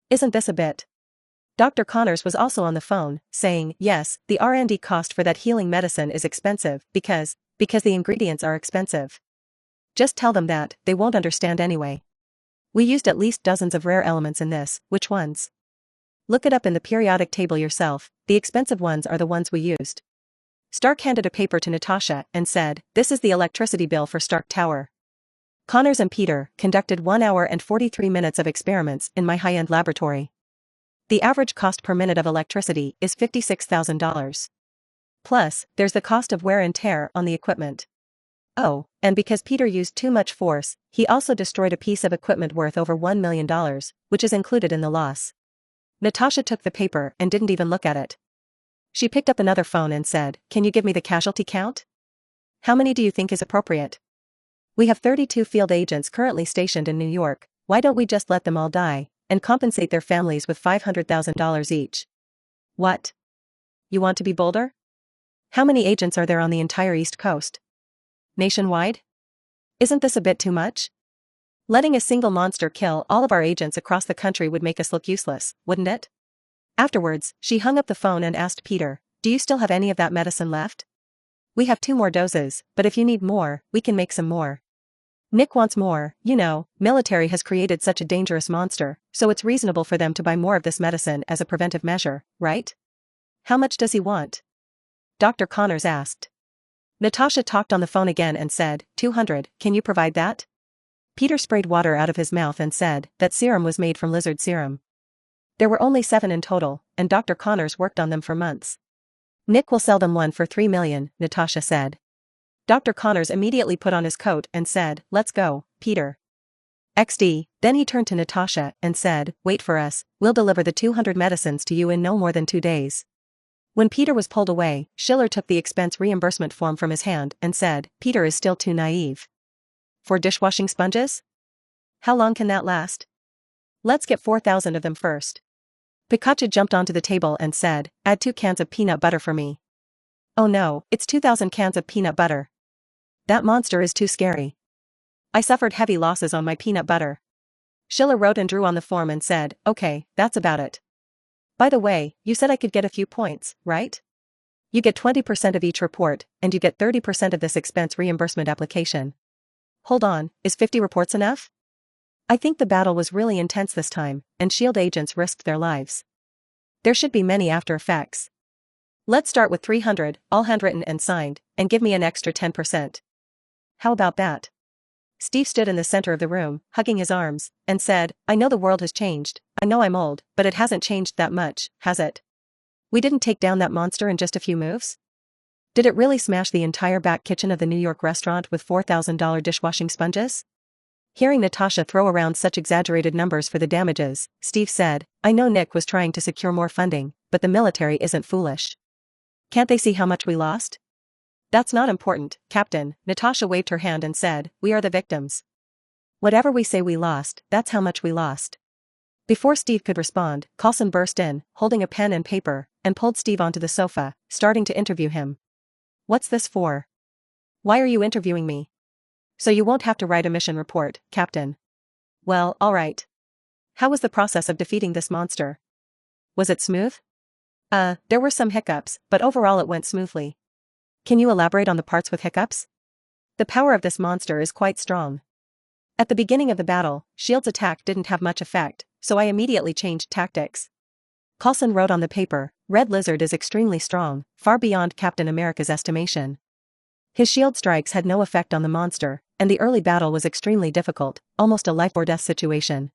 Isn't this a bit?" Dr. Connors was also on the phone, saying, "Yes, the R&D cost for that healing medicine is expensive because the ingredients are expensive. Just tell them that, they won't understand anyway. We used at least dozens of rare elements in this, which ones? Look it up in the periodic table yourself, the expensive ones are the ones we used." Stark handed a paper to Natasha and said, "This is the electricity bill for Stark Tower. Connors and Peter conducted 1 hour and 43 minutes of experiments in my high-end laboratory. The average cost per minute of electricity is $56,000. Plus, there's the cost of wear and tear on the equipment. Oh, and because Peter used too much force, he also destroyed a piece of equipment worth over $1 million, which is included in the loss." Natasha took the paper and didn't even look at it. She picked up another phone and said, "Can you give me the casualty count? How many do you think is appropriate?" We have 32 field agents currently stationed in New York. Why don't we just let them all die and compensate their families with $500,000 each? What? You want to be bolder? How many agents are there on the entire East Coast? Nationwide? Isn't this a bit too much? Letting a single monster kill all of our agents across the country would make us look useless, wouldn't it? Afterwards, she hung up the phone and asked Peter, "Do you still have any of that medicine left? We have 2 more doses, but if you need more, we can make some more." Nick wants more. Military has created such a dangerous monster, so it's reasonable for them to buy more of this medicine as a preventive measure, right? How much does he want? Dr. Connors asked. Natasha talked on the phone again and said, 200, can you provide that? Peter sprayed water out of his mouth and said that serum was made from lizard serum. There were only 7 in total, and Dr. Connors worked on them for months. Nick will sell them one for $3 million, Natasha said. Dr. Connors immediately put on his coat and said, let's go, Peter. XD, then he turned to Natasha and said, wait for us, we'll deliver the 200 medicines to you in no more than 2 days. When Peter was pulled away, Schiller took the expense reimbursement form from his hand and said, Peter is still too naive. For dishwashing sponges? How long can that last? Let's get 4,000 of them first. Pikachu jumped onto the table and said, add 2 cans of peanut butter for me. Oh no, it's 2,000 cans of peanut butter. That monster is too scary. I suffered heavy losses on my peanut butter. Schiller wrote and drew on the form and said, okay, that's about it. By the way, you said I could get a few points, right? You get 20% of each report, and you get 30% of this expense reimbursement application. Hold on, is 50 reports enough? I think the battle was really intense this time, and SHIELD agents risked their lives. There should be many after effects. Let's start with 300, all handwritten and signed, and give me an extra 10%. How about that? Steve stood in the center of the room, hugging his arms, and said, I know the world has changed, I know I'm old, but it hasn't changed that much, has it? We didn't take down that monster in just a few moves? Did it really smash the entire back kitchen of the New York restaurant with $4,000 dishwashing sponges? Hearing Natasha throw around such exaggerated numbers for the damages, Steve said, I know Nick was trying to secure more funding, but the military isn't foolish. Can't they see how much we lost? That's not important, Captain, Natasha waved her hand and said, we are the victims. Whatever we say we lost, that's how much we lost. Before Steve could respond, Coulson burst in, holding a pen and paper, and pulled Steve onto the sofa, starting to interview him. What's this for? Why are you interviewing me? So you won't have to write a mission report, Captain. Well, all right. How was the process of defeating this monster? Was it smooth? There were some hiccups, but overall it went smoothly. Can you elaborate on the parts with hiccups? The power of this monster is quite strong. At the beginning of the battle, SHIELD's attack didn't have much effect, so I immediately changed tactics. Coulson wrote on the paper, Red Lizard is extremely strong, far beyond Captain America's estimation. His SHIELD strikes had no effect on the monster, and the early battle was extremely difficult, almost a life-or-death situation.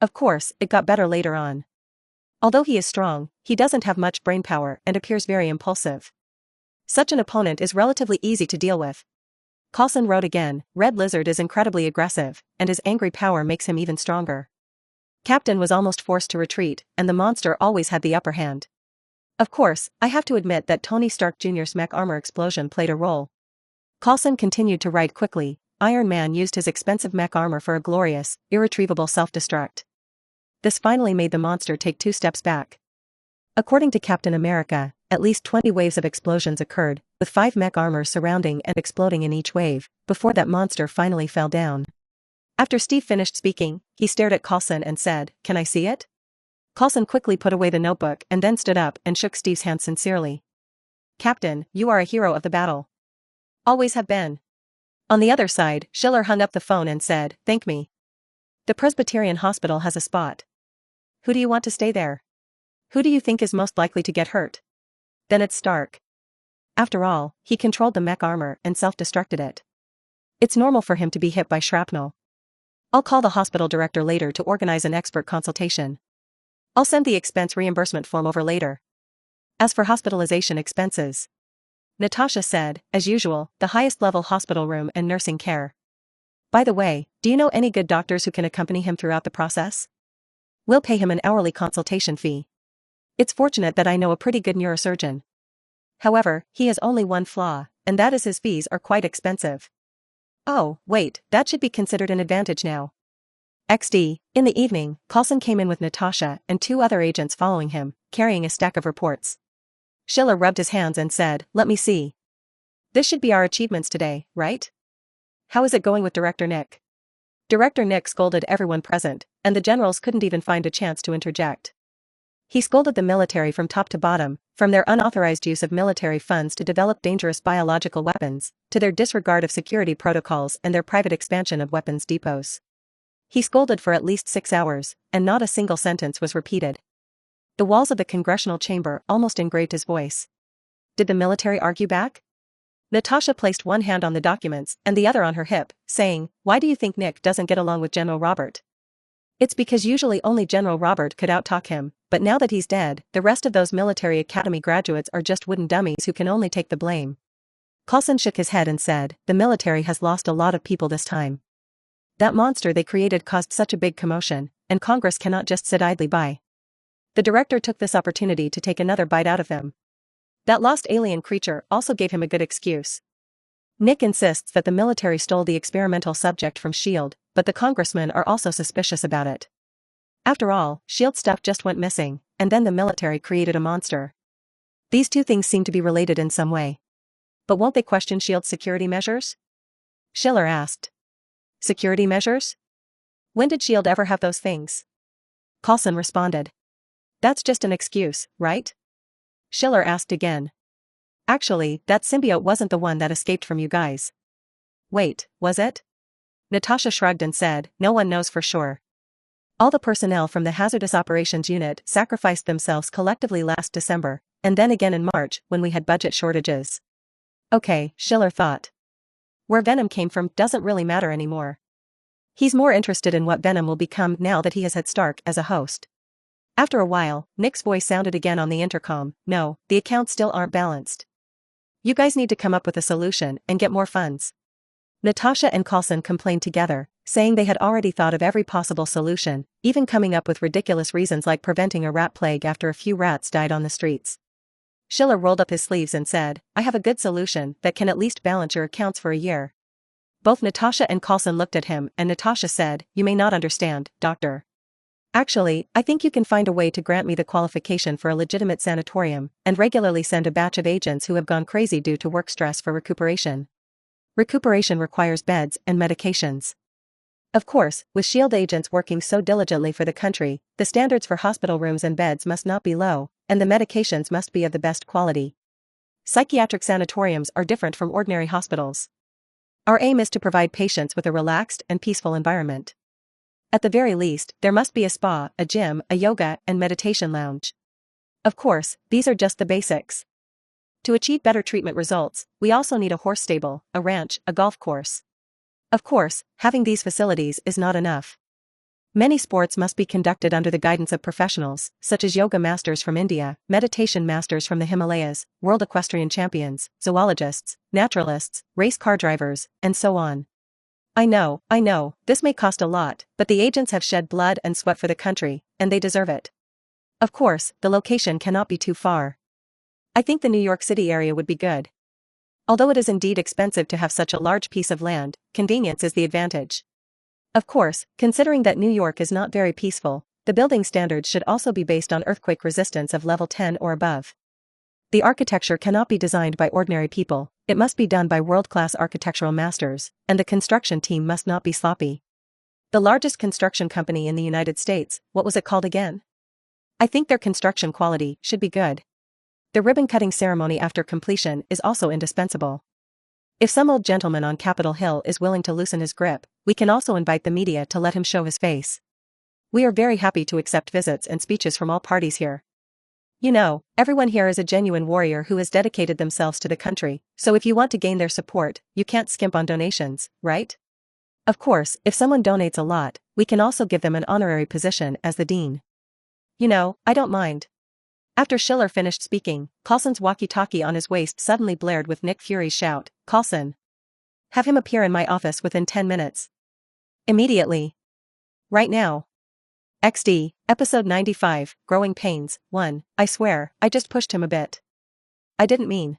Of course, it got better later on. Although he is strong, he doesn't have much brainpower and appears very impulsive. Such an opponent is relatively easy to deal with. Coulson wrote again, Red Lizard is incredibly aggressive, and his angry power makes him even stronger. Captain was almost forced to retreat, and the monster always had the upper hand. Of course, I have to admit that Tony Stark Jr.'s mech armor explosion played a role. Coulson continued to write quickly, Iron Man used his expensive mech armor for a glorious, irretrievable self-destruct. This finally made the monster take 2 steps back. According to Captain America, at least 20 waves of explosions occurred, with 5 mech armors surrounding and exploding in each wave, before that monster finally fell down. After Steve finished speaking, he stared at Coulson and said, Can I see it? Coulson quickly put away the notebook and then stood up and shook Steve's hand sincerely. Captain, you are a hero of the battle. Always have been. On the other side, Schiller hung up the phone and said, Thank me. The Presbyterian Hospital has a spot. Who do you want to stay there? Who do you think is most likely to get hurt? Then it's Stark. After all, he controlled the mech armor and self-destructed it. It's normal for him to be hit by shrapnel. I'll call the hospital director later to organize an expert consultation. I'll send the expense reimbursement form over later. As for hospitalization expenses, Natasha said, as usual, the highest level hospital room and nursing care. By the way, do you know any good doctors who can accompany him throughout the process? We'll pay him an hourly consultation fee. It's fortunate that I know a pretty good neurosurgeon. However, he has only one flaw, and that is his fees are quite expensive. Oh, wait, that should be considered an advantage now. XD, in the evening, Coulson came in with Natasha and two other agents following him, carrying a stack of reports. Schiller rubbed his hands and said, "Let me see. This should be our achievements today, right? How is it going with Director Nick?" Director Nick scolded everyone present, and the generals couldn't even find a chance to interject. He scolded the military from top to bottom, from their unauthorized use of military funds to develop dangerous biological weapons, to their disregard of security protocols and their private expansion of weapons depots. He scolded for at least 6 hours, and not a single sentence was repeated. The walls of the congressional chamber almost engraved his voice. Did the military argue back? Natasha placed one hand on the documents and the other on her hip, saying, "Why do you think Nick doesn't get along with General Robert?" It's because usually only General Robert could outtalk him, but now that he's dead, the rest of those military academy graduates are just wooden dummies who can only take the blame. Coulson shook his head and said, "The military has lost a lot of people this time. That monster they created caused such a big commotion, and Congress cannot just sit idly by." The director took this opportunity to take another bite out of them. That lost alien creature also gave him a good excuse. Nick insists that the military stole the experimental subject from S.H.I.E.L.D., but the congressmen are also suspicious about it. After all, S.H.I.E.L.D. stuff just went missing, and then the military created a monster. These two things seem to be related in some way. But won't they question S.H.I.E.L.D.'s security measures? Schiller asked. Security measures? When did S.H.I.E.L.D. ever have those things? Coulson responded. That's just an excuse, right? Schiller asked again. Actually, that symbiote wasn't the one that escaped from you guys. Wait, was it? Natasha shrugged and said, "No one knows for sure. All the personnel from the Hazardous Operations Unit sacrificed themselves collectively last December, and then again in March when we had budget shortages." Okay, Schiller thought. Where Venom came from doesn't really matter anymore. He's more interested in what Venom will become now that he has had Stark as a host. After a while, Nick's voice sounded again on the intercom. "No, the accounts still aren't balanced. You guys need to come up with a solution and get more funds." Natasha and Coulson complained together, saying they had already thought of every possible solution, even coming up with ridiculous reasons like preventing a rat plague after a few rats died on the streets. Schiller rolled up his sleeves and said, "I have a good solution that can at least balance your accounts for a year." Both Natasha and Coulson looked at him and Natasha said, "You may not understand, Doctor. Actually, I think you can find a way to grant me the qualification for a legitimate sanatorium and regularly send a batch of agents who have gone crazy due to work stress for recuperation. Recuperation requires beds and medications. Of course, with S.H.I.E.L.D. agents working so diligently for the country, the standards for hospital rooms and beds must not be low, and the medications must be of the best quality. Psychiatric sanatoriums are different from ordinary hospitals. Our aim is to provide patients with a relaxed and peaceful environment. At the very least, there must be a spa, a gym, a yoga and meditation lounge. Of course, these are just the basics. To achieve better treatment results, we also need a horse stable, a ranch, a golf course. Of course, having these facilities is not enough. Many sports must be conducted under the guidance of professionals, such as yoga masters from India, meditation masters from the Himalayas, world equestrian champions, zoologists, naturalists, race car drivers, and so on. I know, this may cost a lot, but the agents have shed blood and sweat for the country, and they deserve it. Of course, the location cannot be too far. I think the New York City area would be good. Although it is indeed expensive to have such a large piece of land, convenience is the advantage. Of course, considering that New York is not very peaceful, the building standards should also be based on earthquake resistance of level 10 or above. The architecture cannot be designed by ordinary people, it must be done by world-class architectural masters, and the construction team must not be sloppy. The largest construction company in the United States, what was it called again? I think their construction quality should be good. The ribbon-cutting ceremony after completion is also indispensable. If some old gentleman on Capitol Hill is willing to loosen his grip, we can also invite the media to let him show his face. We are very happy to accept visits and speeches from all parties here. You know, everyone here is a genuine warrior who has dedicated themselves to the country, so if you want to gain their support, you can't skimp on donations, right? Of course, if someone donates a lot, we can also give them an honorary position as the dean. You know, I don't mind. After Schiller finished speaking, Coulson's walkie-talkie on his waist suddenly blared with Nick Fury's shout, "Coulson! Have him appear in my office within 10 minutes. Immediately. Right now." XD, Episode 95, Growing Pains, 1, I swear, I just pushed him a bit. I didn't mean.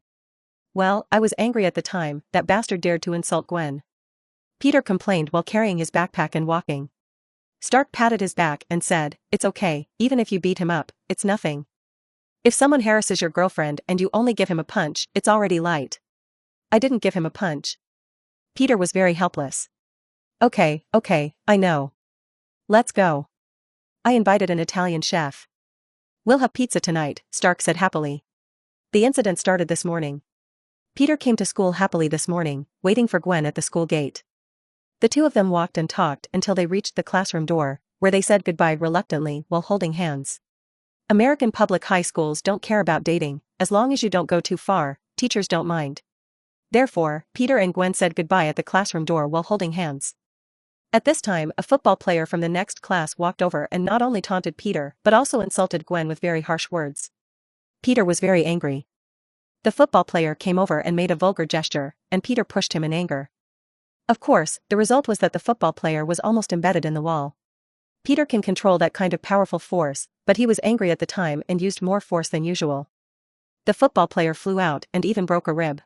Well, I was angry at the time, that bastard dared to insult Gwen. Peter complained while carrying his backpack and walking. Stark patted his back and said, "It's okay, even if you beat him up, it's nothing. If someone harasses your girlfriend and you only give him a punch, it's already light." "I didn't give him a punch." Peter was very helpless. Okay, I know. Let's go. I invited an Italian chef. We'll have pizza tonight, Stark said happily. The incident started this morning. Peter came to school happily this morning, waiting for Gwen at the school gate. The two of them walked and talked until they reached the classroom door, where they said goodbye reluctantly while holding hands. American public high schools don't care about dating, as long as you don't go too far, teachers don't mind. Therefore, Peter and Gwen said goodbye at the classroom door while holding hands. At this time, a football player from the next class walked over and not only taunted Peter but also insulted Gwen with very harsh words. Peter was very angry. The football player came over and made a vulgar gesture, and Peter pushed him in anger. Of course, the result was that the football player was almost embedded in the wall. Peter can control that kind of powerful force, but he was angry at the time and used more force than usual. The football player flew out and even broke a rib.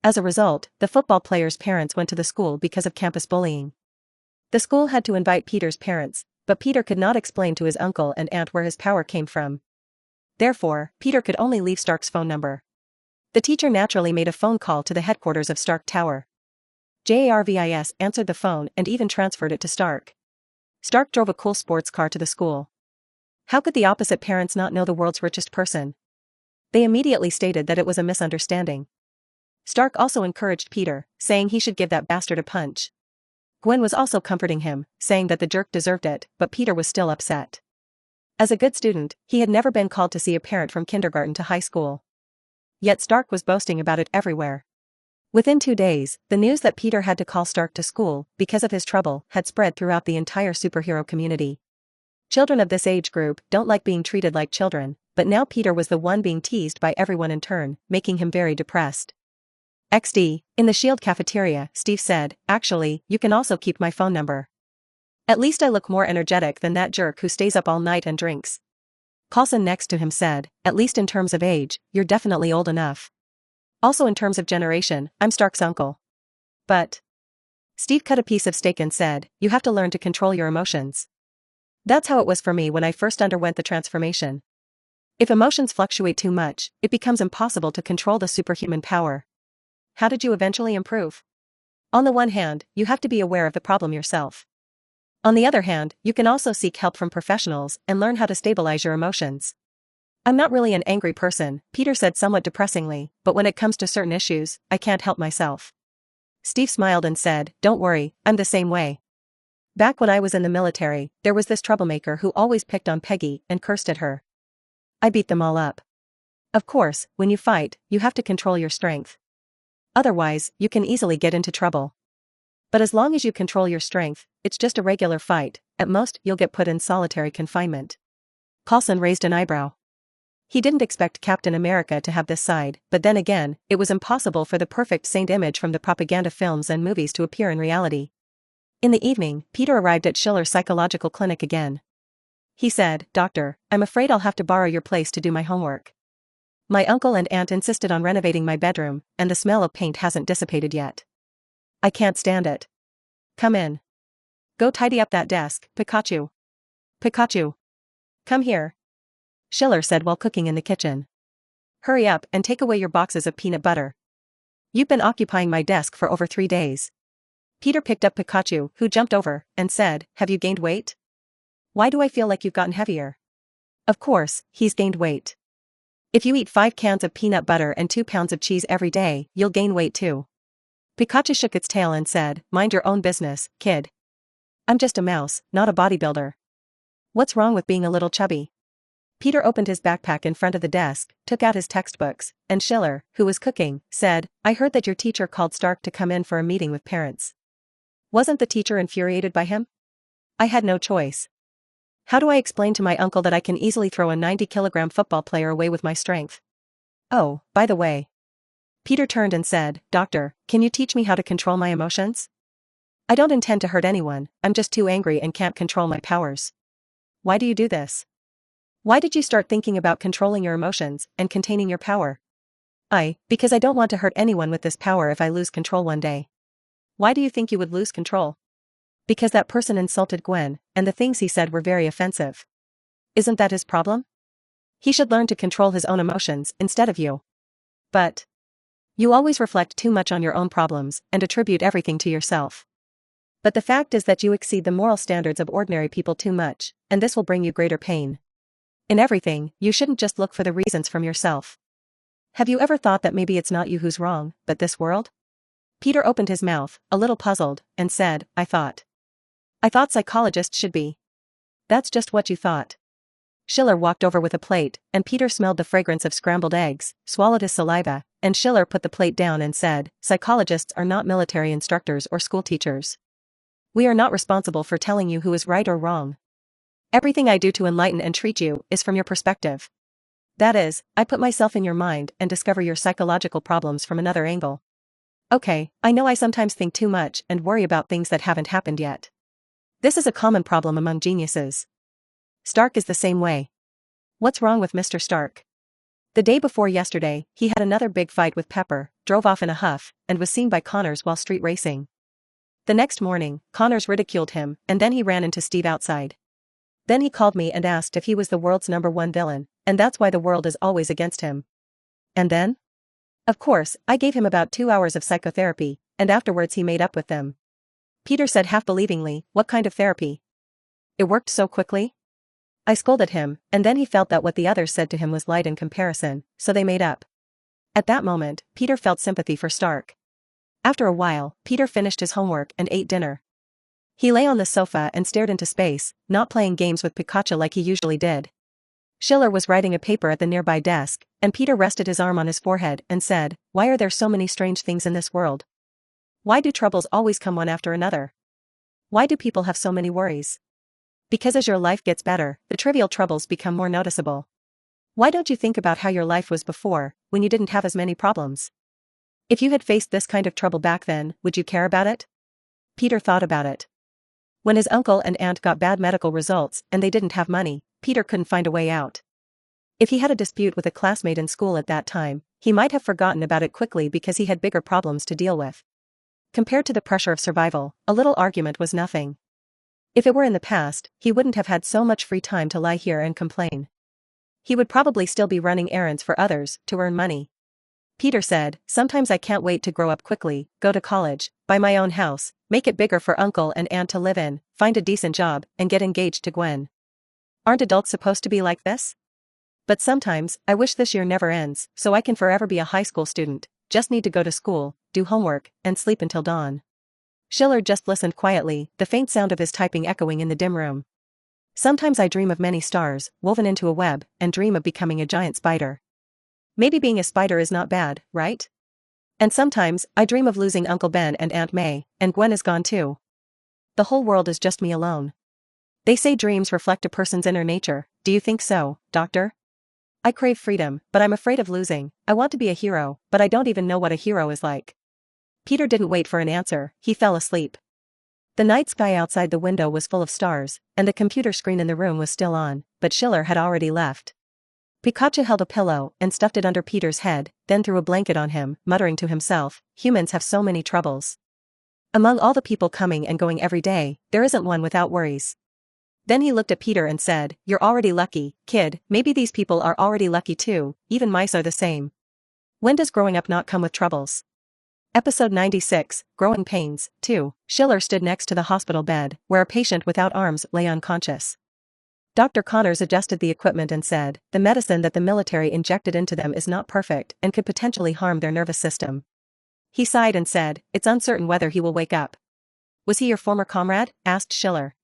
As a result, the football player's parents went to the school because of campus bullying. The school had to invite Peter's parents, but Peter could not explain to his uncle and aunt where his power came from. Therefore, Peter could only leave Stark's phone number. The teacher naturally made a phone call to the headquarters of Stark Tower. Jarvis answered the phone and even transferred it to Stark. Stark drove a cool sports car to the school. How could the opposite parents not know the world's richest person? They immediately stated that it was a misunderstanding. Stark also encouraged Peter, saying he should give that bastard a punch. Gwen was also comforting him, saying that the jerk deserved it, but Peter was still upset. As a good student, he had never been called to see a parent from kindergarten to high school. Yet Stark was boasting about it everywhere. Within 2 days, the news that Peter had to call Stark to school because of his trouble had spread throughout the entire superhero community. Children of this age group don't like being treated like children, but now Peter was the one being teased by everyone in turn, making him very depressed. XD, in the Shield cafeteria, Steve said, "Actually, you can also keep my phone number. At least I look more energetic than that jerk who stays up all night and drinks." Coulson next to him said, "At least in terms of age, you're definitely old enough. Also in terms of generation, I'm Stark's uncle." But Steve cut a piece of steak and said, "You have to learn to control your emotions. That's how it was for me when I first underwent the transformation. If emotions fluctuate too much, it becomes impossible to control the superhuman power." How did you eventually improve? On the one hand, you have to be aware of the problem yourself. On the other hand, you can also seek help from professionals and learn how to stabilize your emotions. "I'm not really an angry person," Peter said somewhat depressingly, "but when it comes to certain issues, I can't help myself." Steve smiled and said, "Don't worry, I'm the same way. Back when I was in the military, there was this troublemaker who always picked on Peggy and cursed at her. I beat them all up. Of course, when you fight, you have to control your strength. Otherwise, you can easily get into trouble. But as long as you control your strength, it's just a regular fight, at most you'll get put in solitary confinement." Coulson raised an eyebrow. He didn't expect Captain America to have this side, but then again, it was impossible for the perfect saint image from the propaganda films and movies to appear in reality. In the evening, Peter arrived at Schiller's psychological clinic again. He said, "Doctor, I'm afraid I'll have to borrow your place to do my homework. My uncle and aunt insisted on renovating my bedroom, and the smell of paint hasn't dissipated yet. I can't stand it. Come in. Go tidy up that desk, Pikachu. Pikachu. Come here," Schiller said while cooking in the kitchen. "Hurry up and take away your boxes of peanut butter. You've been occupying my desk for over 3 days." Peter picked up Pikachu, who jumped over, and said, "Have you gained weight? Why do I feel like you've gotten heavier?" Of course, he's gained weight. If you eat 5 cans of peanut butter and 2 pounds of cheese every day, you'll gain weight too. Pikachu shook its tail and said, "Mind your own business, kid. I'm just a mouse, not a bodybuilder. What's wrong with being a little chubby?" Peter opened his backpack in front of the desk, took out his textbooks, and Schiller, who was cooking, said, "I heard that your teacher called Stark to come in for a meeting with parents. Wasn't the teacher infuriated by him? I had no choice. How do I explain to my uncle that I can easily throw a 90-kilogram football player away with my strength? Oh, by the way." Peter turned and said, "Doctor, can you teach me how to control my emotions? I don't intend to hurt anyone, I'm just too angry and can't control my powers." "Why do you do this? Why did you start thinking about controlling your emotions and containing your power?" Because I don't want to hurt anyone with this power if I lose control one day." Why do you think you would lose control? Because that person insulted Gwen, and the things he said were very offensive. Isn't that his problem? He should learn to control his own emotions instead of you. But you always reflect too much on your own problems and attribute everything to yourself. But the fact is that you exceed the moral standards of ordinary people too much, and this will bring you greater pain. In everything, you shouldn't just look for the reasons from yourself. Have you ever thought that maybe it's not you who's wrong, but this world? Peter opened his mouth, a little puzzled, and said, I thought psychologists should be. That's just what you thought. Schiller walked over with a plate, and Peter smelled the fragrance of scrambled eggs, swallowed his saliva, and Schiller put the plate down and said, Psychologists are not military instructors or school teachers. We are not responsible for telling you who is right or wrong. Everything I do to enlighten and treat you is from your perspective. That is, I put myself in your mind and discover your psychological problems from another angle. Okay, I know I sometimes think too much and worry about things that haven't happened yet. This is a common problem among geniuses. Stark is the same way. What's wrong with Mr. Stark? The day before yesterday, he had another big fight with Pepper, drove off in a huff, and was seen by Connors while street racing. The next morning, Connors ridiculed him, and then he ran into Steve outside. Then he called me and asked if he was the world's #1 villain, and that's why the world is always against him. And then? Of course, I gave him about 2 hours of psychotherapy, and afterwards he made up with them. Peter said half-believingly, what kind of therapy? It worked so quickly? I scolded him, and then he felt that what the others said to him was light in comparison, so they made up. At that moment, Peter felt sympathy for Stark. After a while, Peter finished his homework and ate dinner. He lay on the sofa and stared into space, not playing games with Pikachu like he usually did. Schiller was writing a paper at the nearby desk, and Peter rested his arm on his forehead and said, Why are there so many strange things in this world? Why do troubles always come one after another? Why do people have so many worries? Because as your life gets better, the trivial troubles become more noticeable. Why don't you think about how your life was before, when you didn't have as many problems? If you had faced this kind of trouble back then, would you care about it? Peter thought about it. When his uncle and aunt got bad medical results and they didn't have money, Peter couldn't find a way out. If he had a dispute with a classmate in school at that time, he might have forgotten about it quickly because he had bigger problems to deal with. Compared to the pressure of survival, a little argument was nothing. If it were in the past, he wouldn't have had so much free time to lie here and complain. He would probably still be running errands for others to earn money. Peter said, Sometimes I can't wait to grow up quickly, go to college, buy my own house, make it bigger for uncle and aunt to live in, find a decent job, and get engaged to Gwen. Aren't adults supposed to be like this? But sometimes, I wish this year never ends, so I can forever be a high school student, just need to go to school, do homework, and sleep until dawn. Schiller just listened quietly, the faint sound of his typing echoing in the dim room. Sometimes I dream of many stars, woven into a web, and dream of becoming a giant spider. Maybe being a spider is not bad, right? And sometimes, I dream of losing Uncle Ben and Aunt May, and Gwen is gone too. The whole world is just me alone. They say dreams reflect a person's inner nature, do you think so, doctor? I crave freedom, but I'm afraid of losing. I want to be a hero, but I don't even know what a hero is like. Peter didn't wait for an answer, he fell asleep. The night sky outside the window was full of stars, and the computer screen in the room was still on, but Schiller had already left. Pikachu held a pillow and stuffed it under Peter's head, then threw a blanket on him, muttering to himself, humans have so many troubles. Among all the people coming and going every day, there isn't one without worries. Then he looked at Peter and said, You're already lucky, kid, maybe these people are already lucky too, even mice are the same. When does growing up not come with troubles? Episode 96, Growing Pains, 2. Schiller stood next to the hospital bed, where a patient without arms lay unconscious. Dr. Connors adjusted the equipment and said, The medicine that the military injected into them is not perfect and could potentially harm their nervous system. He sighed and said, It's uncertain whether he will wake up. Was he your former comrade? Asked Schiller.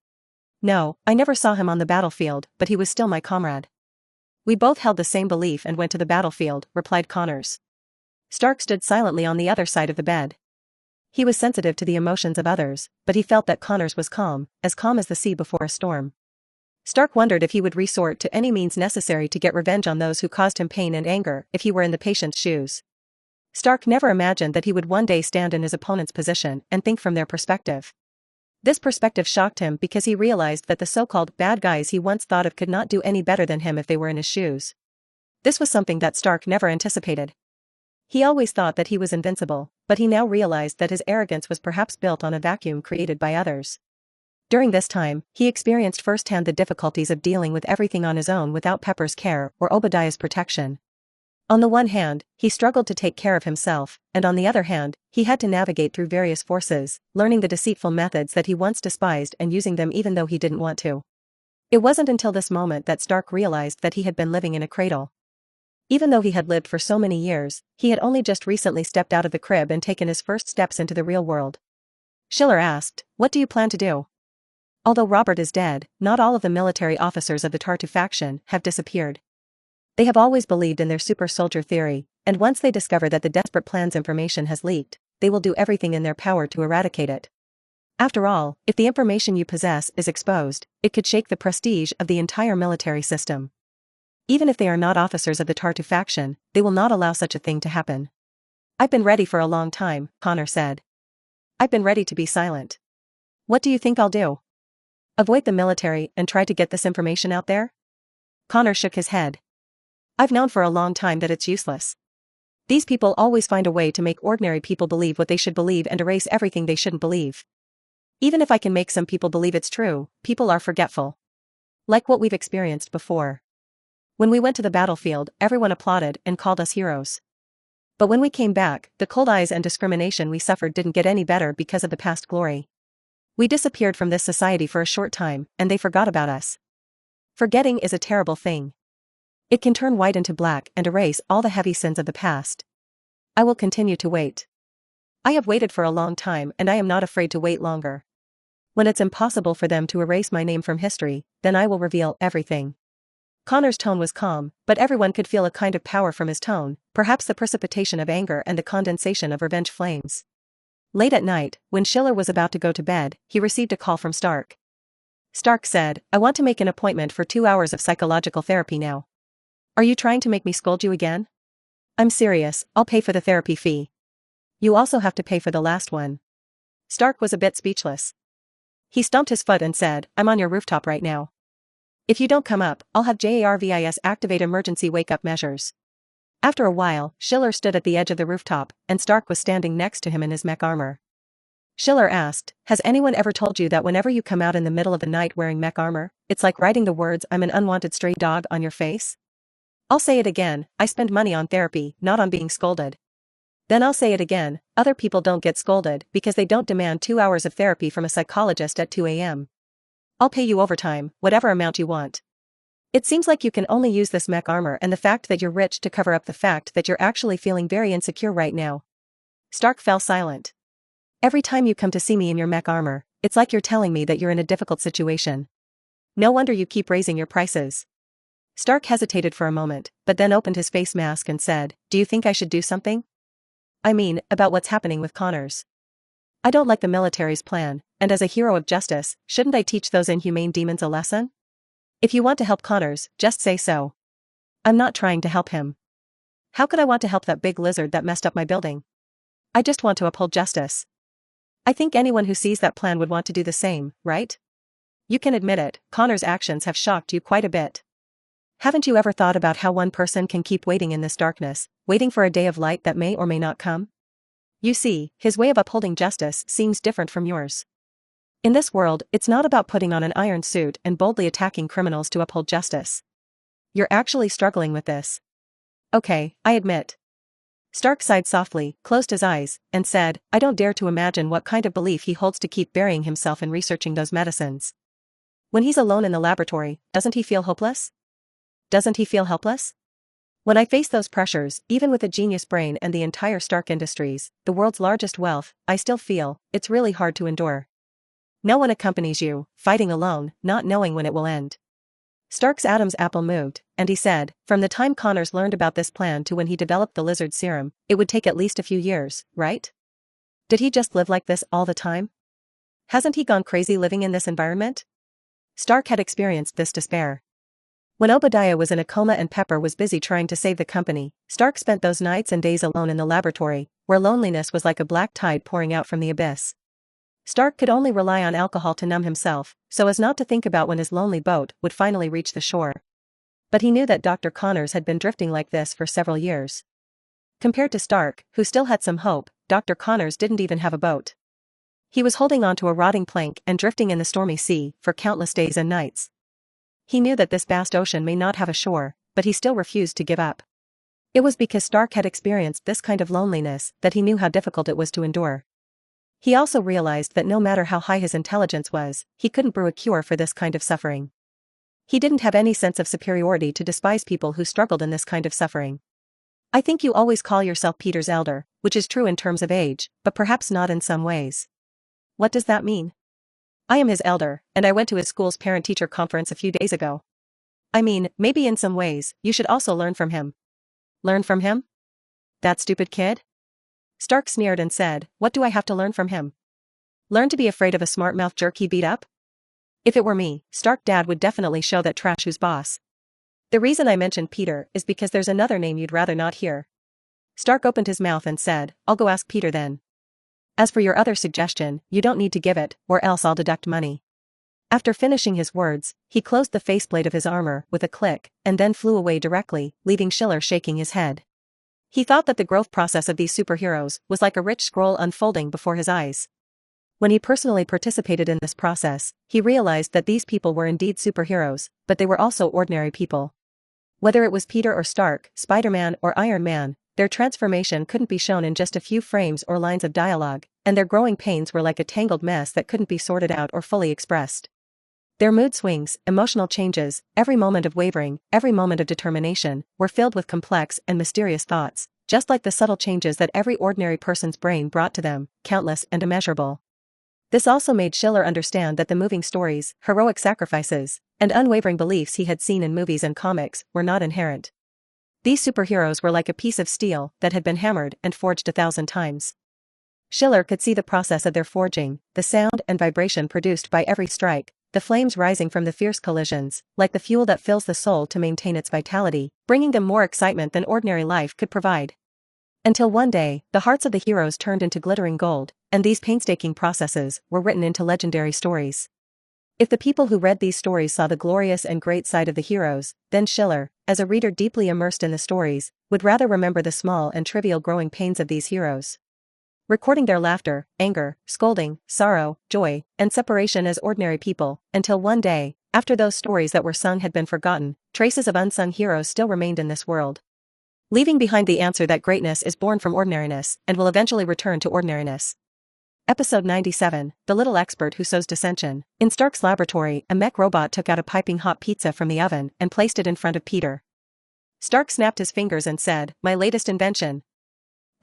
No, I never saw him on the battlefield, but he was still my comrade. We both held the same belief and went to the battlefield, replied Connors. Stark stood silently on the other side of the bed. He was sensitive to the emotions of others, but he felt that Connors was calm as the sea before a storm. Stark wondered if he would resort to any means necessary to get revenge on those who caused him pain and anger if he were in the patient's shoes. Stark never imagined that he would one day stand in his opponent's position and think from their perspective. This perspective shocked him because he realized that the so-called bad guys he once thought of could not do any better than him if they were in his shoes. This was something that Stark never anticipated. He always thought that he was invincible, but he now realized that his arrogance was perhaps built on a vacuum created by others. During this time, he experienced firsthand the difficulties of dealing with everything on his own without Pepper's care or Obadiah's protection. On the one hand, he struggled to take care of himself, and on the other hand, he had to navigate through various forces, learning the deceitful methods that he once despised and using them even though he didn't want to. It wasn't until this moment that Stark realized that he had been living in a cradle. Even though he had lived for so many years, he had only just recently stepped out of the crib and taken his first steps into the real world. Schiller asked, "What do you plan to do?" Although Robert is dead, not all of the military officers of the Tartu faction have disappeared. They have always believed in their super soldier theory, and once they discover that the desperate plan's information has leaked, they will do everything in their power to eradicate it. After all, if the information you possess is exposed, it could shake the prestige of the entire military system. Even if they are not officers of the Tartu faction, they will not allow such a thing to happen. "I've been ready for a long time," Connor said. "I've been ready to be silent. What do you think I'll do? Avoid the military and try to get this information out there?" Connor shook his head. "I've known for a long time that it's useless. These people always find a way to make ordinary people believe what they should believe and erase everything they shouldn't believe. Even if I can make some people believe it's true, people are forgetful. Like what we've experienced before. When we went to the battlefield, everyone applauded and called us heroes. But when we came back, the cold eyes and discrimination we suffered didn't get any better because of the past glory. We disappeared from this society for a short time, and they forgot about us. Forgetting is a terrible thing. It can turn white into black and erase all the heavy sins of the past. I will continue to wait. I have waited for a long time and I am not afraid to wait longer. When it's impossible for them to erase my name from history, then I will reveal everything." Connor's tone was calm, but everyone could feel a kind of power from his tone, perhaps the precipitation of anger and the condensation of revenge flames. Late at night, when Schiller was about to go to bed, he received a call from Stark. Stark said, "I want to make an appointment for 2 hours of psychological therapy now. Are you trying to make me scold you again?" "I'm serious, I'll pay for the therapy fee. You also have to pay for the last one." Stark was a bit speechless. He stomped his foot and said, "I'm on your rooftop right now. If you don't come up, I'll have JARVIS activate emergency wake-up measures." After a while, Schiller stood at the edge of the rooftop, and Stark was standing next to him in his mech armor. Schiller asked, "Has anyone ever told you that whenever you come out in the middle of the night wearing mech armor, it's like writing the words 'I'm an unwanted stray dog' on your face?" I'll say it again, I spend money on therapy, not on being scolded. Then I'll say it again, other people don't get scolded because they don't demand 2 hours of therapy from a psychologist at 2 a.m. I'll pay you overtime, whatever amount you want. It seems like you can only use this mech armor and the fact that you're rich to cover up the fact that you're actually feeling very insecure right now." Stark fell silent. "Every time you come to see me in your mech armor, it's like you're telling me that you're in a difficult situation. No wonder you keep raising your prices." Stark hesitated for a moment, but then opened his face mask and said, "Do you think I should do something? I mean, about what's happening with Connors. I don't like the military's plan, and as a hero of justice, shouldn't I teach those inhumane demons a lesson? If you want to help Connors, just say so. I'm not trying to help him. How could I want to help that big lizard that messed up my building? I just want to uphold justice. I think anyone who sees that plan would want to do the same, right? You can admit it, Connor's actions have shocked you quite a bit. Haven't you ever thought about how one person can keep waiting in this darkness, waiting for a day of light that may or may not come? You see, his way of upholding justice seems different from yours. In this world, it's not about putting on an iron suit and boldly attacking criminals to uphold justice. You're actually struggling with this. Okay, I admit." Stark sighed softly, closed his eyes, and said, "I don't dare to imagine what kind of belief he holds to keep burying himself in researching those medicines. When he's alone in the laboratory, doesn't he feel hopeless? Doesn't he feel helpless? When I face those pressures, even with a genius brain and the entire Stark Industries, the world's largest wealth, I still feel, it's really hard to endure. No one accompanies you, fighting alone, not knowing when it will end." Stark's Adam's apple moved, and he said, "From the time Connors learned about this plan to when he developed the lizard serum, it would take at least a few years, right? Did he just live like this all the time? Hasn't he gone crazy living in this environment?" Stark had experienced this despair. When Obadiah was in a coma and Pepper was busy trying to save the company, Stark spent those nights and days alone in the laboratory, where loneliness was like a black tide pouring out from the abyss. Stark could only rely on alcohol to numb himself, so as not to think about when his lonely boat would finally reach the shore. But he knew that Dr. Connors had been drifting like this for several years. Compared to Stark, who still had some hope, Dr. Connors didn't even have a boat. He was holding onto a rotting plank and drifting in the stormy sea for countless days and nights. He knew that this vast ocean may not have a shore, but he still refused to give up. It was because Stark had experienced this kind of loneliness that he knew how difficult it was to endure. He also realized that no matter how high his intelligence was, he couldn't brew a cure for this kind of suffering. He didn't have any sense of superiority to despise people who struggled in this kind of suffering. I think you always call yourself Peter's elder, which is true in terms of age, but perhaps not in some ways. What does that mean? I am his elder, and I went to his school's parent-teacher conference a few days ago. I mean, maybe in some ways, you should also learn from him. Learn from him? That stupid kid? Stark sneered and said, what do I have to learn from him? Learn to be afraid of a smart-mouthed jerk he beat up? If it were me, Stark Dad would definitely show that trash who's boss. The reason I mentioned Peter is because there's another name you'd rather not hear. Stark opened his mouth and said, I'll go ask Peter then. As for your other suggestion, you don't need to give it, or else I'll deduct money. After finishing his words, he closed the faceplate of his armor with a click, and then flew away directly, leaving Schiller shaking his head. He thought that the growth process of these superheroes was like a rich scroll unfolding before his eyes. When he personally participated in this process, he realized that these people were indeed superheroes, but they were also ordinary people. Whether it was Peter or Stark, Spider-Man or Iron Man, their transformation couldn't be shown in just a few frames or lines of dialogue, and their growing pains were like a tangled mess that couldn't be sorted out or fully expressed. Their mood swings, emotional changes, every moment of wavering, every moment of determination, were filled with complex and mysterious thoughts, just like the subtle changes that every ordinary person's brain brought to them, countless and immeasurable. This also made Schiller understand that the moving stories, heroic sacrifices, and unwavering beliefs he had seen in movies and comics were not inherent. These superheroes were like a piece of steel that had been hammered and forged 1,000 times. Schiller could see the process of their forging, the sound and vibration produced by every strike, the flames rising from the fierce collisions, like the fuel that fills the soul to maintain its vitality, bringing them more excitement than ordinary life could provide. Until one day, the hearts of the heroes turned into glittering gold, and these painstaking processes were written into legendary stories. If the people who read these stories saw the glorious and great side of the heroes, then Schiller, as a reader deeply immersed in the stories, would rather remember the small and trivial growing pains of these heroes. Recording their laughter, anger, scolding, sorrow, joy, and separation as ordinary people, until one day, after those stories that were sung had been forgotten, traces of unsung heroes still remained in this world. Leaving behind the answer that greatness is born from ordinariness and will eventually return to ordinariness. Episode 97, The Little Expert Who Sows Dissension. In Stark's laboratory, a mech robot took out a piping hot pizza from the oven and placed it in front of Peter. Stark snapped his fingers and said, my latest invention.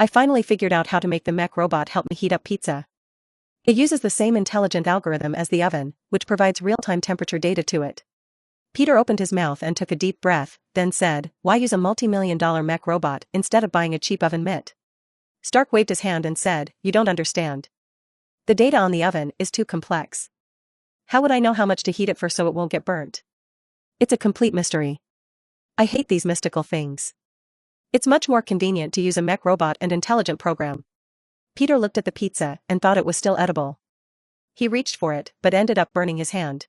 I finally figured out how to make the mech robot help me heat up pizza. It uses the same intelligent algorithm as the oven, which provides real-time temperature data to it. Peter opened his mouth and took a deep breath, then said, why use a multi-million-dollar mech robot instead of buying a cheap oven mitt? Stark waved his hand and said, you don't understand. The data on the oven is too complex. How would I know how much to heat it for so it won't get burnt? It's a complete mystery. I hate these mystical things. It's much more convenient to use a mech robot and intelligent program. Peter looked at the pizza and thought it was still edible. He reached for it, but ended up burning his hand.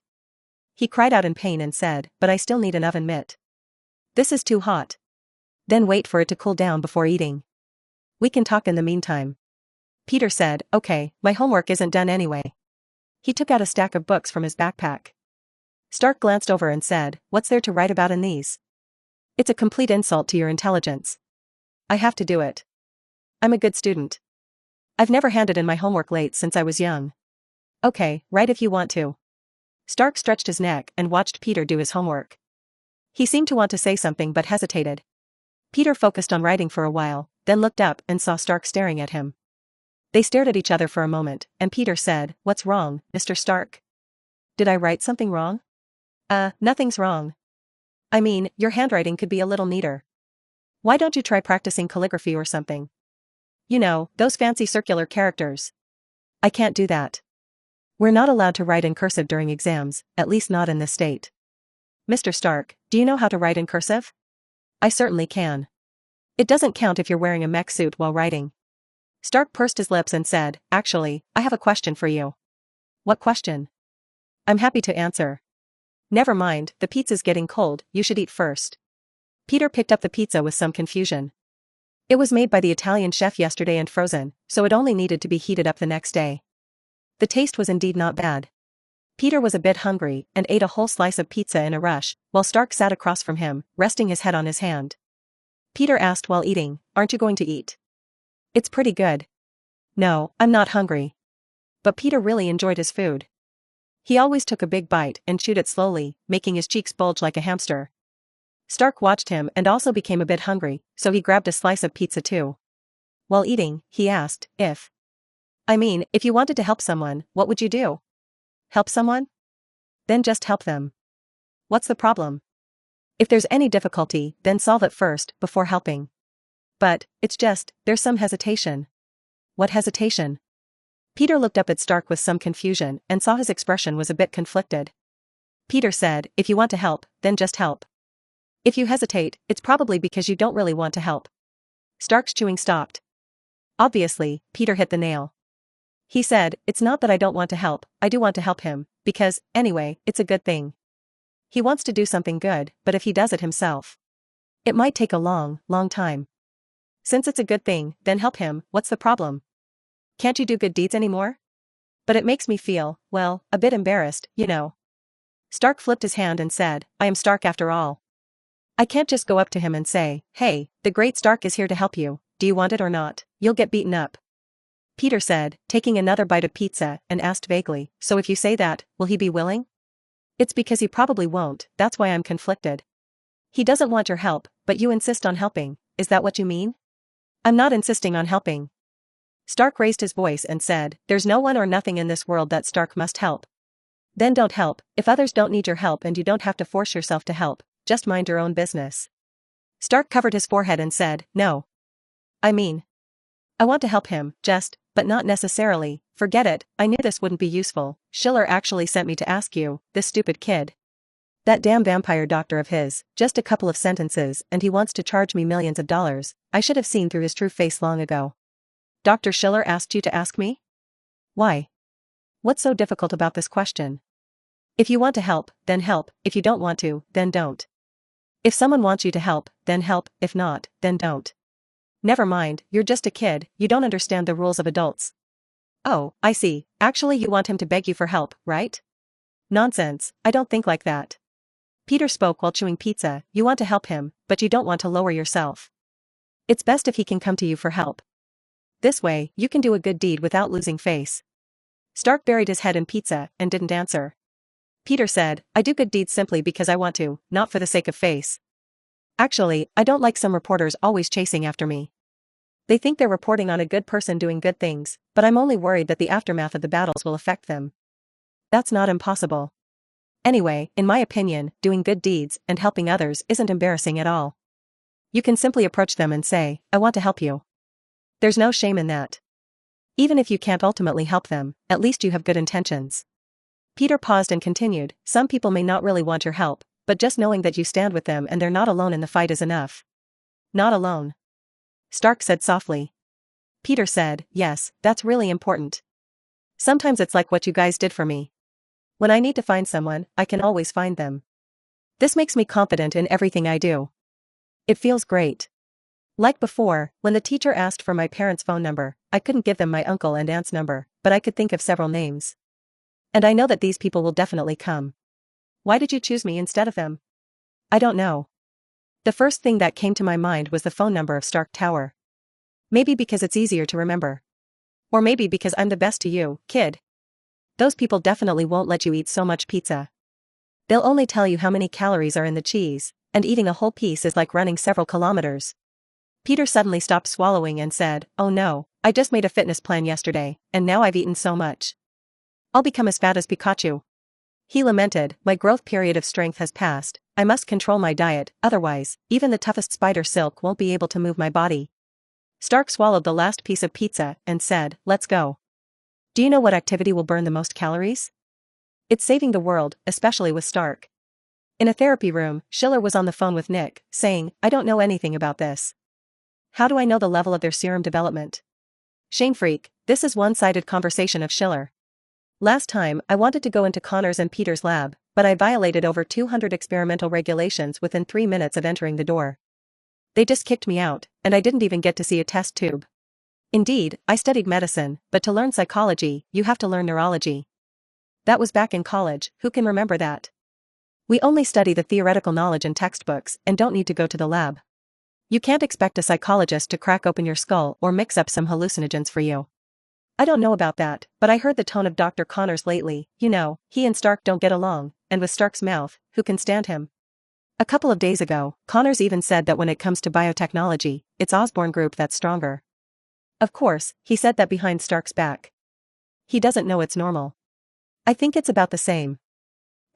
He cried out in pain and said, but I still need an oven mitt. This is too hot. Then wait for it to cool down before eating. We can talk in the meantime. Peter said, okay, my homework isn't done anyway. He took out a stack of books from his backpack. Stark glanced over and said, what's there to write about in these? It's a complete insult to your intelligence. I have to do it. I'm a good student. I've never handed in my homework late since I was young. Okay, write if you want to. Stark stretched his neck and watched Peter do his homework. He seemed to want to say something but hesitated. Peter focused on writing for a while, then looked up and saw Stark staring at him. They stared at each other for a moment, and Peter said, what's wrong, Mr. Stark? Did I write something wrong? Nothing's wrong. I mean, your handwriting could be a little neater. Why don't you try practicing calligraphy or something? You know, those fancy circular characters. I can't do that. We're not allowed to write in cursive during exams, at least not in this state. Mr. Stark, do you know how to write in cursive? I certainly can. It doesn't count if you're wearing a mech suit while writing. Stark pursed his lips and said, actually, I have a question for you. What question? I'm happy to answer. Never mind, the pizza's getting cold, you should eat first. Peter picked up the pizza with some confusion. It was made by the Italian chef yesterday and frozen, so it only needed to be heated up the next day. The taste was indeed not bad. Peter was a bit hungry and ate a whole slice of pizza in a rush, while Stark sat across from him, resting his head on his hand. Peter asked while eating, "Aren't you going to eat?" "It's pretty good." "No, I'm not hungry." But Peter really enjoyed his food. He always took a big bite and chewed it slowly, making his cheeks bulge like a hamster. Stark watched him and also became a bit hungry, so he grabbed a slice of pizza too. While eating, he asked, if you wanted to help someone, what would you do? Help someone? Then just help them. What's the problem? If there's any difficulty, then solve it first, before helping. But, it's just, there's some hesitation. What hesitation? Peter looked up at Stark with some confusion and saw his expression was a bit conflicted. Peter said, if you want to help, then just help. If you hesitate, it's probably because you don't really want to help. Stark's chewing stopped. Obviously, Peter hit the nail. He said, it's not that I don't want to help, I do want to help him, because, anyway, it's a good thing. He wants to do something good, but if he does it himself, it might take a long, long time. Since it's a good thing, then help him, what's the problem? Can't you do good deeds anymore? But it makes me feel, well, a bit embarrassed, you know. Stark flipped his hand and said, I am Stark after all. I can't just go up to him and say, hey, the great Stark is here to help you, do you want it or not? You'll get beaten up. Peter said, taking another bite of pizza, and asked vaguely, so if you say that, will he be willing? It's because he probably won't, that's why I'm conflicted. He doesn't want your help, but you insist on helping, is that what you mean? I'm not insisting on helping. Stark raised his voice and said, there's no one or nothing in this world that Stark must help. Then don't help, if others don't need your help and you don't have to force yourself to help, just mind your own business. Stark covered his forehead and said, no. I want to help him, but not necessarily, forget it, I knew this wouldn't be useful, Schiller actually sent me to ask you, this stupid kid. That damn vampire doctor of his, just a couple of sentences and he wants to charge me millions of dollars, I should have seen through his true face long ago. Dr. Schiller asked you to ask me? Why? What's so difficult about this question? If you want to help, then help, if you don't want to, then don't. If someone wants you to help, then help, if not, then don't. Never mind, you're just a kid, you don't understand the rules of adults. Oh, I see, actually you want him to beg you for help, right? Nonsense, I don't think like that. Peter spoke while chewing pizza, you want to help him, but you don't want to lower yourself. It's best if he can come to you for help. This way, you can do a good deed without losing face. Stark buried his head in pizza and didn't answer. Peter said, I do good deeds simply because I want to, not for the sake of face. Actually, I don't like some reporters always chasing after me. They think they're reporting on a good person doing good things, but I'm only worried that the aftermath of the battles will affect them. That's not impossible. Anyway, in my opinion, doing good deeds and helping others isn't embarrassing at all. You can simply approach them and say, I want to help you. There's no shame in that. Even if you can't ultimately help them, at least you have good intentions. Peter paused and continued, some people may not really want your help, but just knowing that you stand with them and they're not alone in the fight is enough. Not alone. Stark said softly. Peter said, yes, that's really important. Sometimes it's like what you guys did for me. When I need to find someone, I can always find them. This makes me confident in everything I do. It feels great. Like before, when the teacher asked for my parents' phone number, I couldn't give them my uncle and aunt's number, but I could think of several names. And I know that these people will definitely come. Why did you choose me instead of them? I don't know. The first thing that came to my mind was the phone number of Stark Tower. Maybe because it's easier to remember. Or maybe because I'm the best to you, kid. Those people definitely won't let you eat so much pizza. They'll only tell you how many calories are in the cheese, and eating a whole piece is like running several kilometers. Peter suddenly stopped swallowing and said, oh no, I just made a fitness plan yesterday, and now I've eaten so much. I'll become as fat as Pikachu. He lamented, my growth period of strength has passed, I must control my diet, otherwise, even the toughest spider silk won't be able to move my body. Stark swallowed the last piece of pizza and said, let's go. Do you know what activity will burn the most calories? It's saving the world, especially with Stark. In a therapy room, Schiller was on the phone with Nick, saying, I don't know anything about this. How do I know the level of their serum development? Shame freak, this is one-sided conversation of Schiller. Last time, I wanted to go into Connor's and Peter's lab, but I violated over 200 experimental regulations within 3 minutes of entering the door. They just kicked me out, and I didn't even get to see a test tube. Indeed, I studied medicine, but to learn psychology, you have to learn neurology. That was back in college, who can remember that? We only study the theoretical knowledge in textbooks and don't need to go to the lab. You can't expect a psychologist to crack open your skull or mix up some hallucinogens for you. I don't know about that, but I heard the tone of Dr. Connors lately. You know, he and Stark don't get along, and with Stark's mouth, who can stand him? A couple of days ago, Connors even said that when it comes to biotechnology, it's Osborn Group that's stronger. Of course, he said that behind Stark's back. He doesn't know it's normal. I think it's about the same.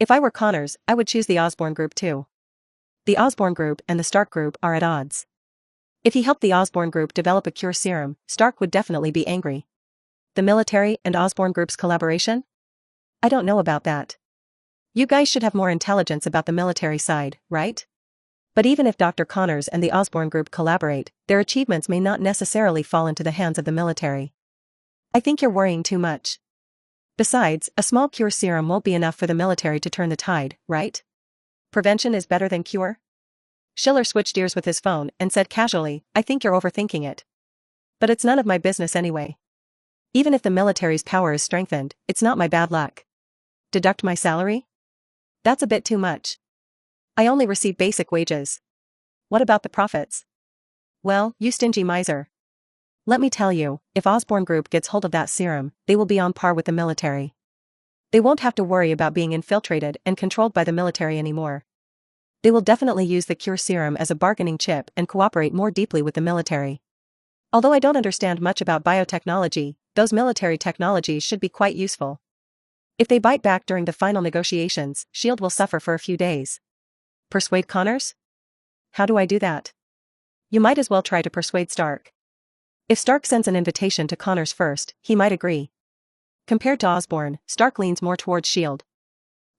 If I were Connors, I would choose the Osborn Group too. The Osborn Group and the Stark Group are at odds. If he helped the Osborn Group develop a cure serum, Stark would definitely be angry. The military and Osborn Group's collaboration? I don't know about that. You guys should have more intelligence about the military side, right? But even if Dr. Connors and the Osborn Group collaborate, their achievements may not necessarily fall into the hands of the military. I think you're worrying too much. Besides, a small cure serum won't be enough for the military to turn the tide, right? Prevention is better than cure? Schiller switched ears with his phone and said casually, I think you're overthinking it. But it's none of my business anyway. Even if the military's power is strengthened, it's not my bad luck. Deduct my salary? That's a bit too much. I only receive basic wages. What about the profits? Well, you stingy miser. Let me tell you, if Osborn Group gets hold of that serum, they will be on par with the military. They won't have to worry about being infiltrated and controlled by the military anymore. They will definitely use the cure serum as a bargaining chip and cooperate more deeply with the military. Although I don't understand much about biotechnology, those military technologies should be quite useful. If they bite back during the final negotiations, S.H.I.E.L.D. will suffer for a few days. Persuade Connors? How do I do that? You might as well try to persuade Stark. If Stark sends an invitation to Connors first, he might agree. Compared to Osborn, Stark leans more towards S.H.I.E.L.D.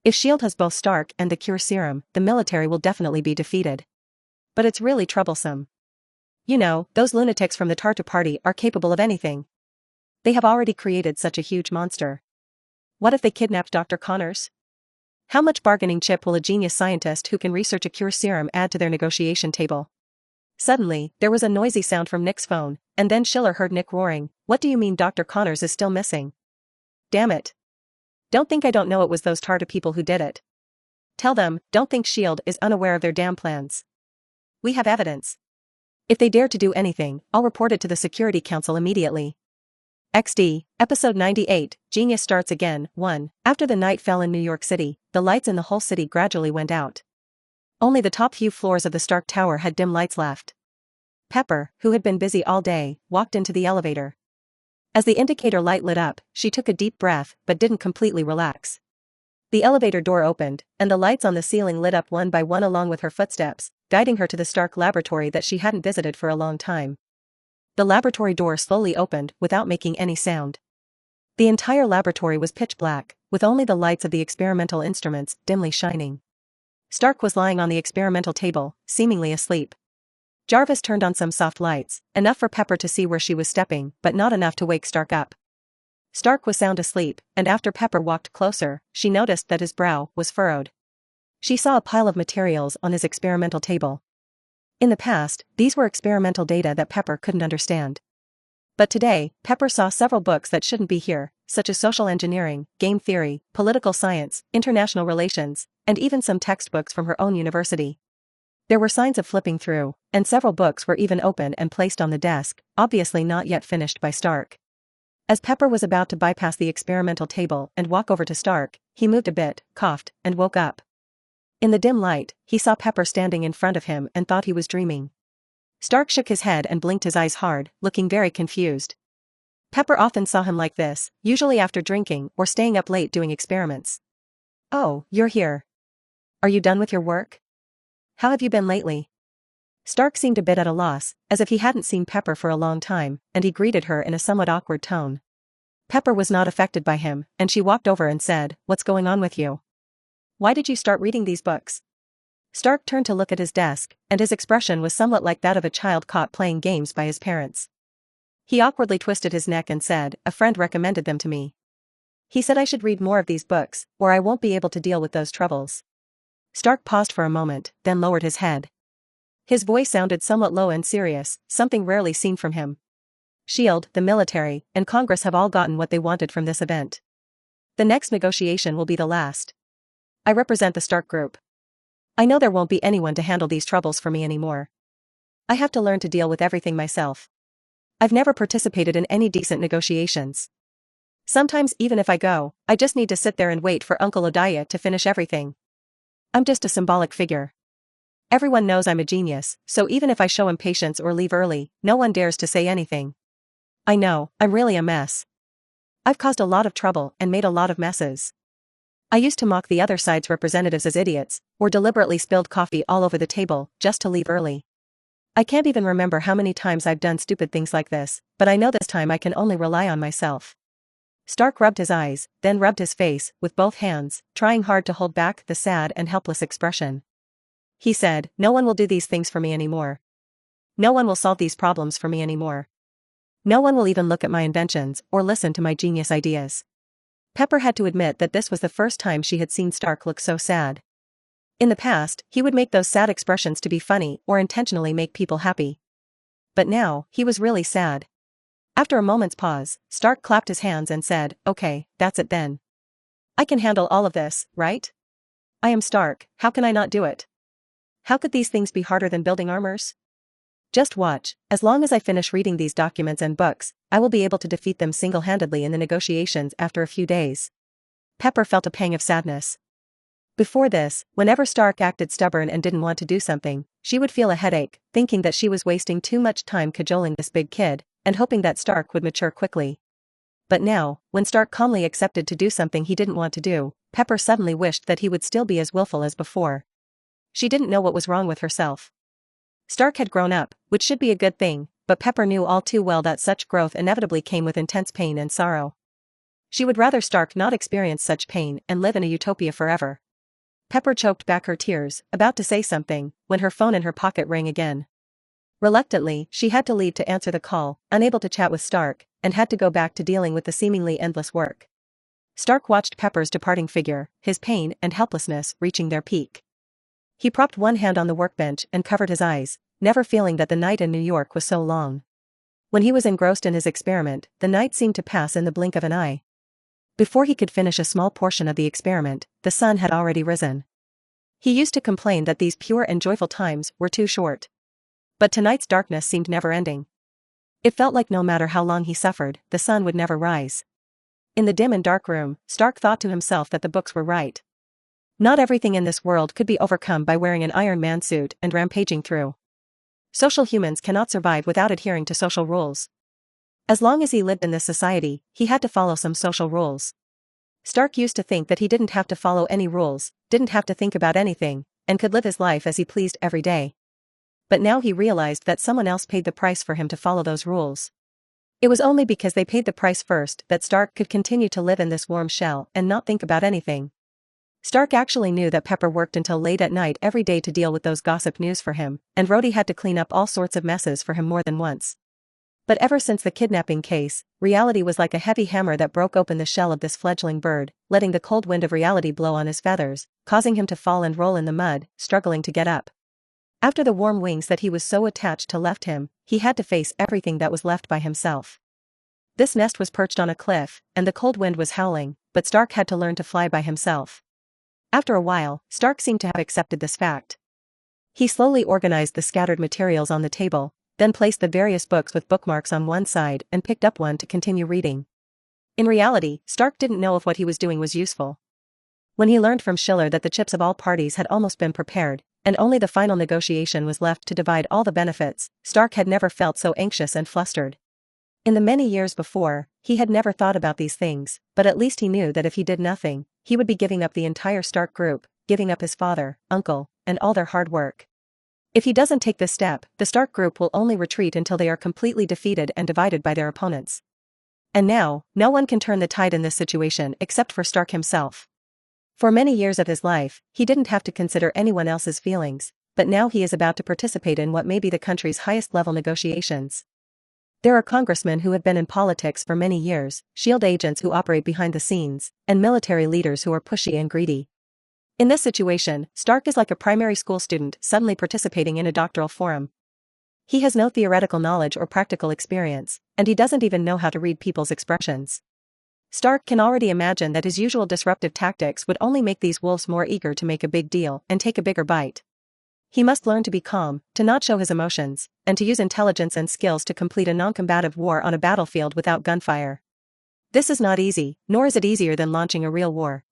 If S.H.I.E.L.D. has both Stark and the cure serum, the military will definitely be defeated. But it's really troublesome. You know, those lunatics from the Tartu Party are capable of anything. They have already created such a huge monster. What if they kidnapped Dr. Connors? How much bargaining chip will a genius scientist who can research a cure serum add to their negotiation table? Suddenly, there was a noisy sound from Nick's phone, and then Schiller heard Nick roaring, What do you mean Dr. Connors is still missing? Damn it. Don't think I don't know it was those Tartu people who did it. Tell them, don't think S.H.I.E.L.D. is unaware of their damn plans. We have evidence. If they dare to do anything, I'll report it to the Security Council immediately. XD, Episode 98, Genius Starts Again, 1. After the night fell in New York City, the lights in the whole city gradually went out. Only the top few floors of the Stark Tower had dim lights left. Pepper, who had been busy all day, walked into the elevator. As the indicator light lit up, she took a deep breath but didn't completely relax. The elevator door opened, and the lights on the ceiling lit up one by one along with her footsteps, guiding her to the Stark laboratory that she hadn't visited for a long time. The laboratory door slowly opened without making any sound. The entire laboratory was pitch black, with only the lights of the experimental instruments dimly shining. Stark was lying on the experimental table, seemingly asleep. Jarvis turned on some soft lights, enough for Pepper to see where she was stepping but not enough to wake Stark up. Stark was sound asleep, and after Pepper walked closer, she noticed that his brow was furrowed. She saw a pile of materials on his experimental table. In the past, these were experimental data that Pepper couldn't understand. But today, Pepper saw several books that shouldn't be here, such as social engineering, game theory, political science, international relations, and even some textbooks from her own university. There were signs of flipping through, and several books were even open and placed on the desk, obviously not yet finished by Stark. As Pepper was about to bypass the experimental table and walk over to Stark, he moved a bit, coughed, and woke up. In the dim light, he saw Pepper standing in front of him and thought he was dreaming. Stark shook his head and blinked his eyes hard, looking very confused. Pepper often saw him like this, usually after drinking or staying up late doing experiments. Oh, you're here. Are you done with your work? How have you been lately? Stark seemed a bit at a loss, as if he hadn't seen Pepper for a long time, and he greeted her in a somewhat awkward tone. Pepper was not affected by him, and she walked over and said, What's going on with you? Why did you start reading these books? Stark turned to look at his desk, and his expression was somewhat like that of a child caught playing games by his parents. He awkwardly twisted his neck and said, A friend recommended them to me. He said I should read more of these books, or I won't be able to deal with those troubles. Stark paused for a moment, then lowered his head. His voice sounded somewhat low and serious, something rarely seen from him. SHIELD, the military, and Congress have all gotten what they wanted from this event. The next negotiation will be the last. I represent the Stark Group. I know there won't be anyone to handle these troubles for me anymore. I have to learn to deal with everything myself. I've never participated in any decent negotiations. Sometimes even if I go, I just need to sit there and wait for Uncle Odiah to finish everything. I'm just a symbolic figure. Everyone knows I'm a genius, so even if I show impatience or leave early, no one dares to say anything. I know, I'm really a mess. I've caused a lot of trouble and made a lot of messes. I used to mock the other side's representatives as idiots, or deliberately spilled coffee all over the table, just to leave early. I can't even remember how many times I've done stupid things like this, but I know this time I can only rely on myself. Stark rubbed his eyes, then rubbed his face, with both hands, trying hard to hold back the sad and helpless expression. He said, "No one will do these things for me anymore. No one will solve these problems for me anymore. No one will even look at my inventions or listen to my genius ideas." Pepper had to admit that this was the first time she had seen Stark look so sad. In the past, he would make those sad expressions to be funny or intentionally make people happy. But now, he was really sad. After a moment's pause, Stark clapped his hands and said, "Okay, that's it then. I can handle all of this, right? I am Stark, how can I not do it? How could these things be harder than building armors? Just watch, as long as I finish reading these documents and books, I will be able to defeat them single-handedly in the negotiations after a few days." Pepper felt a pang of sadness. Before this, whenever Stark acted stubborn and didn't want to do something, she would feel a headache, thinking that she was wasting too much time cajoling this big kid, and hoping that Stark would mature quickly. But now, when Stark calmly accepted to do something he didn't want to do, Pepper suddenly wished that he would still be as willful as before. She didn't know what was wrong with herself. Stark had grown up, which should be a good thing, but Pepper knew all too well that such growth inevitably came with intense pain and sorrow. She would rather Stark not experience such pain and live in a utopia forever. Pepper choked back her tears, about to say something, when her phone in her pocket rang again. Reluctantly, she had to leave to answer the call, unable to chat with Stark, and had to go back to dealing with the seemingly endless work. Stark watched Pepper's departing figure, his pain and helplessness reaching their peak. He propped one hand on the workbench and covered his eyes, never feeling that the night in New York was so long. When he was engrossed in his experiment, the night seemed to pass in the blink of an eye. Before he could finish a small portion of the experiment, the sun had already risen. He used to complain that these pure and joyful times were too short. But tonight's darkness seemed never-ending. It felt like no matter how long he suffered, the sun would never rise. In the dim and dark room, Stark thought to himself that the books were right. Not everything in this world could be overcome by wearing an Iron Man suit and rampaging through. Social humans cannot survive without adhering to social rules. As long as he lived in this society, he had to follow some social rules. Stark used to think that he didn't have to follow any rules, didn't have to think about anything, and could live his life as he pleased every day. But now he realized that someone else paid the price for him to follow those rules. It was only because they paid the price first that Stark could continue to live in this warm shell and not think about anything. Stark actually knew that Pepper worked until late at night every day to deal with those gossip news for him, and Rhodey had to clean up all sorts of messes for him more than once. But ever since the kidnapping case, reality was like a heavy hammer that broke open the shell of this fledgling bird, letting the cold wind of reality blow on his feathers, causing him to fall and roll in the mud, struggling to get up. After the warm wings that he was so attached to left him, he had to face everything that was left by himself. This nest was perched on a cliff, and the cold wind was howling, but Stark had to learn to fly by himself. After a while, Stark seemed to have accepted this fact. He slowly organized the scattered materials on the table, then placed the various books with bookmarks on one side and picked up one to continue reading. In reality, Stark didn't know if what he was doing was useful. When he learned from Schiller that the chips of all parties had almost been prepared, and only the final negotiation was left to divide all the benefits, Stark had never felt so anxious and flustered. In the many years before, he had never thought about these things, but at least he knew that if he did nothing, he would be giving up the entire Stark group, giving up his father, uncle, and all their hard work. If he doesn't take this step, the Stark group will only retreat until they are completely defeated and divided by their opponents. And now, no one can turn the tide in this situation except for Stark himself. For many years of his life, he didn't have to consider anyone else's feelings, but now he is about to participate in what may be the country's highest-level negotiations. There are congressmen who have been in politics for many years, SHIELD agents who operate behind the scenes, and military leaders who are pushy and greedy. In this situation, Stark is like a primary school student suddenly participating in a doctoral forum. He has no theoretical knowledge or practical experience, and he doesn't even know how to read people's expressions. Stark can already imagine that his usual disruptive tactics would only make these wolves more eager to make a big deal and take a bigger bite. He must learn to be calm, to not show his emotions, and to use intelligence and skills to complete a non-combative war on a battlefield without gunfire. This is not easy, nor is it easier than launching a real war.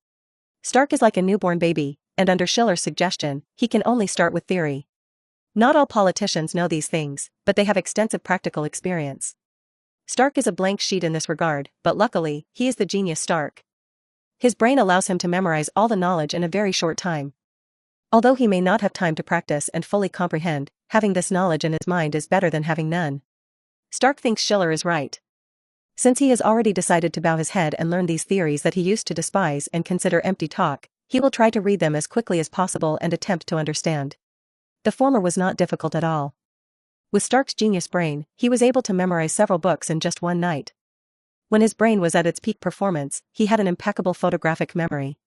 Stark is like a newborn baby, and under Schiller's suggestion, he can only start with theory. Not all politicians know these things, but they have extensive practical experience. Stark is a blank sheet in this regard, but luckily, he is the genius Stark. His brain allows him to memorize all the knowledge in a very short time. Although he may not have time to practice and fully comprehend, having this knowledge in his mind is better than having none. Stark thinks Schiller is right. Since he has already decided to bow his head and learn these theories that he used to despise and consider empty talk, he will try to read them as quickly as possible and attempt to understand. The former was not difficult at all. With Stark's genius brain, he was able to memorize several books in just one night. When his brain was at its peak performance, he had an impeccable photographic memory.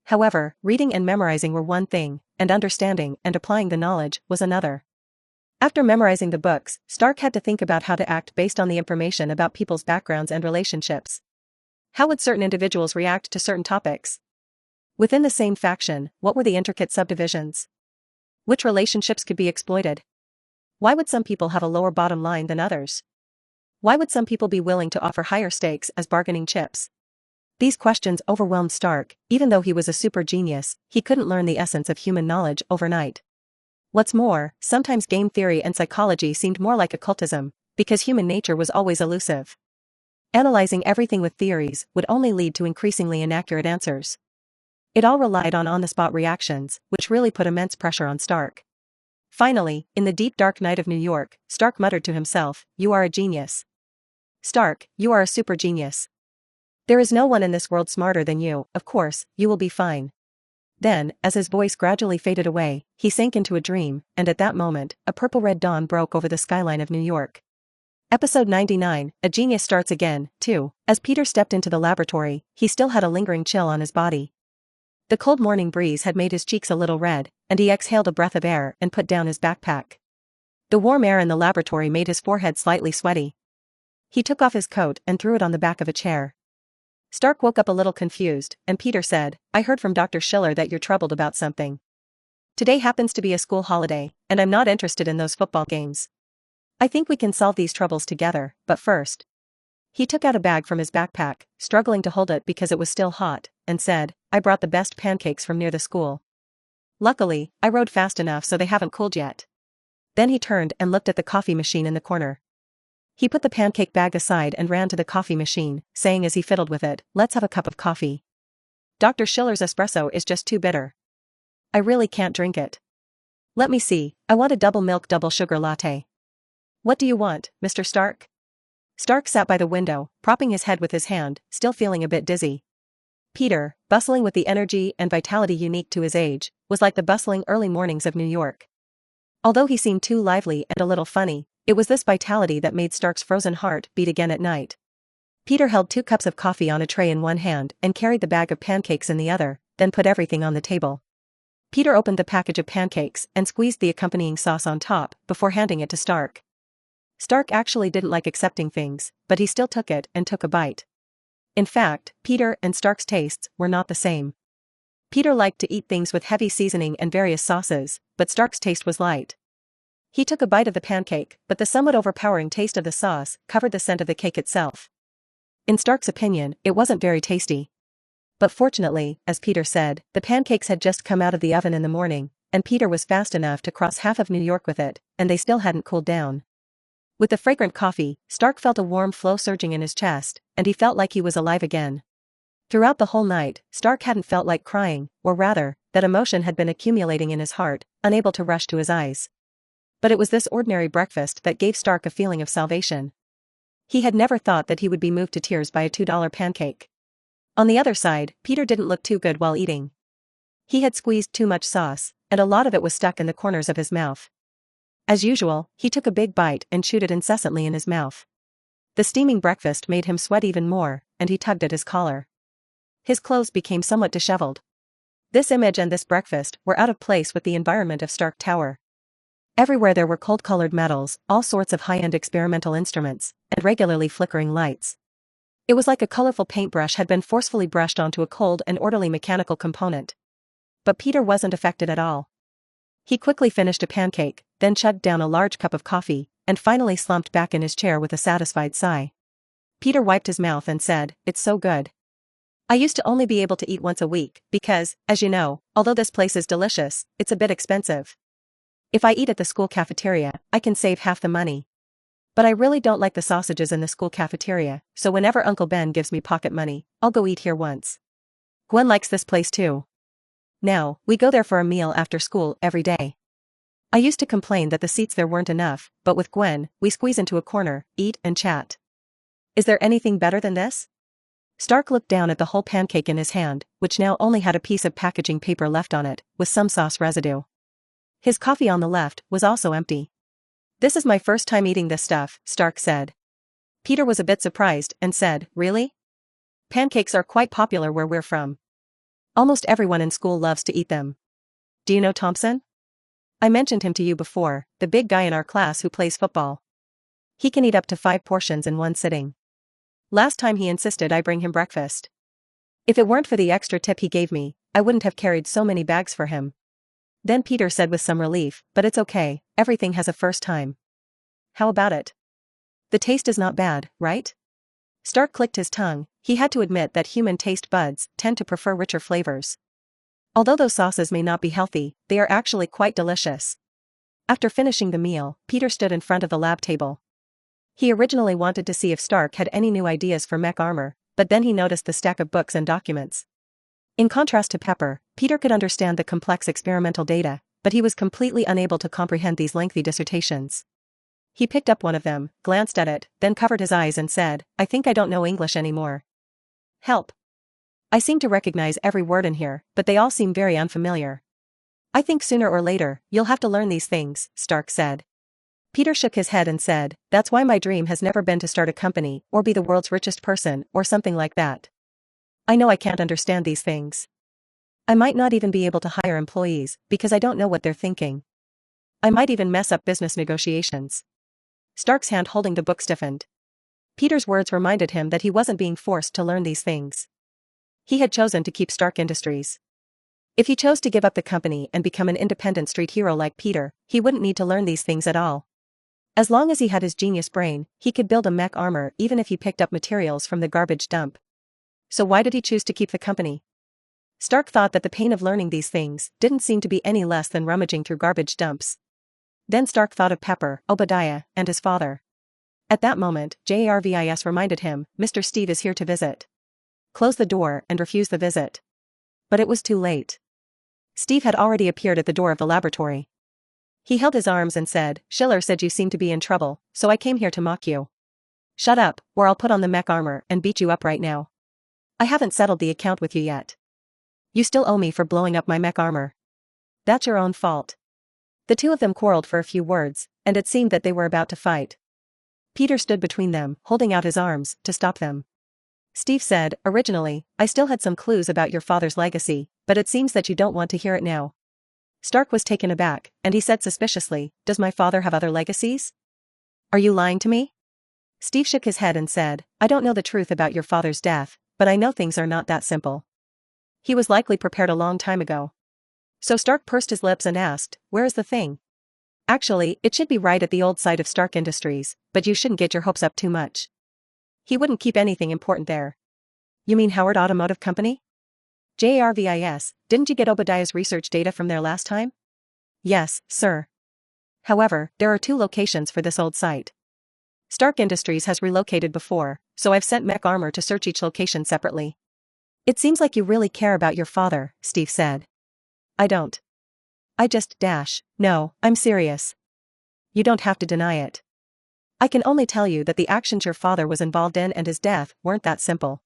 However, reading and memorizing were one thing, and understanding and applying the knowledge was another. After memorizing the books, Stark had to think about how to act based on the information about people's backgrounds and relationships. How would certain individuals react to certain topics? Within the same faction, what were the intricate subdivisions? Which relationships could be exploited? Why would some people have a lower bottom line than others? Why would some people be willing to offer higher stakes as bargaining chips? These questions overwhelmed Stark. Even though he was a super genius, he couldn't learn the essence of human knowledge overnight. What's more, sometimes game theory and psychology seemed more like occultism, because human nature was always elusive. Analyzing everything with theories would only lead to increasingly inaccurate answers. It all relied on on-the-spot reactions, which really put immense pressure on Stark. Finally, in the deep dark night of New York, Stark muttered to himself, "You are a genius. Stark, you are a super genius. There is no one in this world smarter than you, of course, you will be fine." Then, as his voice gradually faded away, he sank into a dream, and at that moment, a purple-red dawn broke over the skyline of New York. Episode 99, A Genius Starts Again, 2. As Peter stepped into the laboratory, he still had a lingering chill on his body. The cold morning breeze had made his cheeks a little red, and he exhaled a breath of air and put down his backpack. The warm air in the laboratory made his forehead slightly sweaty. He took off his coat and threw it on the back of a chair. Stark woke up a little confused, and Peter said, "I heard from Dr. Schiller that you're troubled about something. Today happens to be a school holiday, and I'm not interested in those football games. I think we can solve these troubles together, but first." He took out a bag from his backpack, struggling to hold it because it was still hot, and said, "I brought the best pancakes from near the school. Luckily, I rode fast enough so they haven't cooled yet." Then he turned and looked at the coffee machine in the corner. He put the pancake bag aside and ran to the coffee machine, saying as he fiddled with it, "Let's have a cup of coffee. Dr. Schiller's espresso is just too bitter. I really can't drink it. Let me see, I want a double milk double sugar latte." "What do you want, Mr. Stark?" Stark sat by the window, propping his head with his hand, still feeling a bit dizzy. Peter, bustling with the energy and vitality unique to his age, was like the bustling early mornings of New York. Although he seemed too lively and a little funny, it was this vitality that made Stark's frozen heart beat again at night. Peter held 2 cups of coffee on a tray in one hand and carried the bag of pancakes in the other, then put everything on the table. Peter opened the package of pancakes and squeezed the accompanying sauce on top before handing it to Stark. Stark actually didn't like accepting things, but he still took it and took a bite. In fact, Peter and Stark's tastes were not the same. Peter liked to eat things with heavy seasoning and various sauces, but Stark's taste was light. He took a bite of the pancake, but the somewhat overpowering taste of the sauce covered the scent of the cake itself. In Stark's opinion, it wasn't very tasty. But fortunately, as Peter said, the pancakes had just come out of the oven in the morning, and Peter was fast enough to cross half of New York with it, and they still hadn't cooled down. With the fragrant coffee, Stark felt a warm flow surging in his chest, and he felt like he was alive again. Throughout the whole night, Stark hadn't felt like crying, or rather, that emotion had been accumulating in his heart, unable to rush to his eyes. But it was this ordinary breakfast that gave Stark a feeling of salvation. He had never thought that he would be moved to tears by a $2 pancake. On the other side, Peter didn't look too good while eating. He had squeezed too much sauce, and a lot of it was stuck in the corners of his mouth. As usual, he took a big bite and chewed it incessantly in his mouth. The steaming breakfast made him sweat even more, and he tugged at his collar. His clothes became somewhat disheveled. This image and this breakfast were out of place with the environment of Stark Tower. Everywhere there were cold-colored metals, all sorts of high-end experimental instruments, and regularly flickering lights. It was like a colorful paintbrush had been forcefully brushed onto a cold and orderly mechanical component. But Peter wasn't affected at all. He quickly finished a pancake, then chugged down a large cup of coffee, and finally slumped back in his chair with a satisfied sigh. Peter wiped his mouth and said, "It's so good. I used to only be able to eat once a week because, as you know, although this place is delicious, it's a bit expensive. If I eat at the school cafeteria, I can save half the money. But I really don't like the sausages in the school cafeteria, so whenever Uncle Ben gives me pocket money, I'll go eat here once. Gwen likes this place too. Now, we go there for a meal after school every day. I used to complain that the seats there weren't enough, but with Gwen, we squeeze into a corner, eat and chat. Is there anything better than this?" Stark looked down at the whole pancake in his hand, which now only had a piece of packaging paper left on it, with some sauce residue. His coffee on the left was also empty. "This is my first time eating this stuff," Stark said. Peter was a bit surprised and said, "Really? Pancakes are quite popular where we're from. Almost everyone in school loves to eat them. Do you know Thompson? I mentioned him to you before, the big guy in our class who plays football. He can eat up to 5 portions in one sitting. Last time he insisted I bring him breakfast. If it weren't for the extra tip he gave me, I wouldn't have carried so many bags for him." Then Peter said with some relief, "But it's okay, everything has a first time. How about it? The taste is not bad, right?" Stark clicked his tongue. He had to admit that human taste buds tend to prefer richer flavors. Although those sauces may not be healthy, they are actually quite delicious. After finishing the meal, Peter stood in front of the lab table. He originally wanted to see if Stark had any new ideas for mech armor, but then he noticed the stack of books and documents. In contrast to Pepper, Peter could understand the complex experimental data, but he was completely unable to comprehend these lengthy dissertations. He picked up one of them, glanced at it, then covered his eyes and said, "I think I don't know English anymore. Help. I seem to recognize every word in here, but they all seem very unfamiliar." "I think sooner or later, you'll have to learn these things," Stark said. Peter shook his head and said, "That's why my dream has never been to start a company or be the world's richest person or something like that. I know I can't understand these things. I might not even be able to hire employees because I don't know what they're thinking. I might even mess up business negotiations." Stark's hand holding the book stiffened. Peter's words reminded him that he wasn't being forced to learn these things. He had chosen to keep Stark Industries. If he chose to give up the company and become an independent street hero like Peter, he wouldn't need to learn these things at all. As long as he had his genius brain, he could build a mech armor even if he picked up materials from the garbage dump. So why did he choose to keep the company? Stark thought that the pain of learning these things didn't seem to be any less than rummaging through garbage dumps. Then Stark thought of Pepper, Obadiah, and his father. At that moment, Jarvis reminded him, "Mr. Steve is here to visit. Close the door and refuse the visit." But it was too late. Steve had already appeared at the door of the laboratory. He held his arms and said, "Schiller said you seemed to be in trouble, so I came here to mock you. Shut up, or I'll put on the mech armor and beat you up right now. I haven't settled the account with you yet. You still owe me for blowing up my mech armor. That's your own fault." The two of them quarreled for a few words, and it seemed that they were about to fight. Peter stood between them, holding out his arms to stop them. Steve said, "Originally, I still had some clues about your father's legacy, but it seems that you don't want to hear it now." Stark was taken aback, and he said suspiciously, "Does my father have other legacies? Are you lying to me?" Steve shook his head and said, "I don't know the truth about your father's death, but I know things are not that simple. He was likely prepared a long time ago." So Stark pursed his lips and asked, "Where is the thing?" "Actually, it should be right at the old site of Stark Industries, but you shouldn't get your hopes up too much. He wouldn't keep anything important there." "You mean Howard Automotive Company?" "Jarvis, didn't you get Obadiah's research data from there last time?" "Yes, sir. However, there are 2 locations for this old site. Stark Industries has relocated before, so I've sent mech armor to search each location separately." "It seems like you really care about your father," Steve said. "I don't. I just no, I'm serious. You don't have to deny it. I can only tell you that the actions your father was involved in and his death weren't that simple."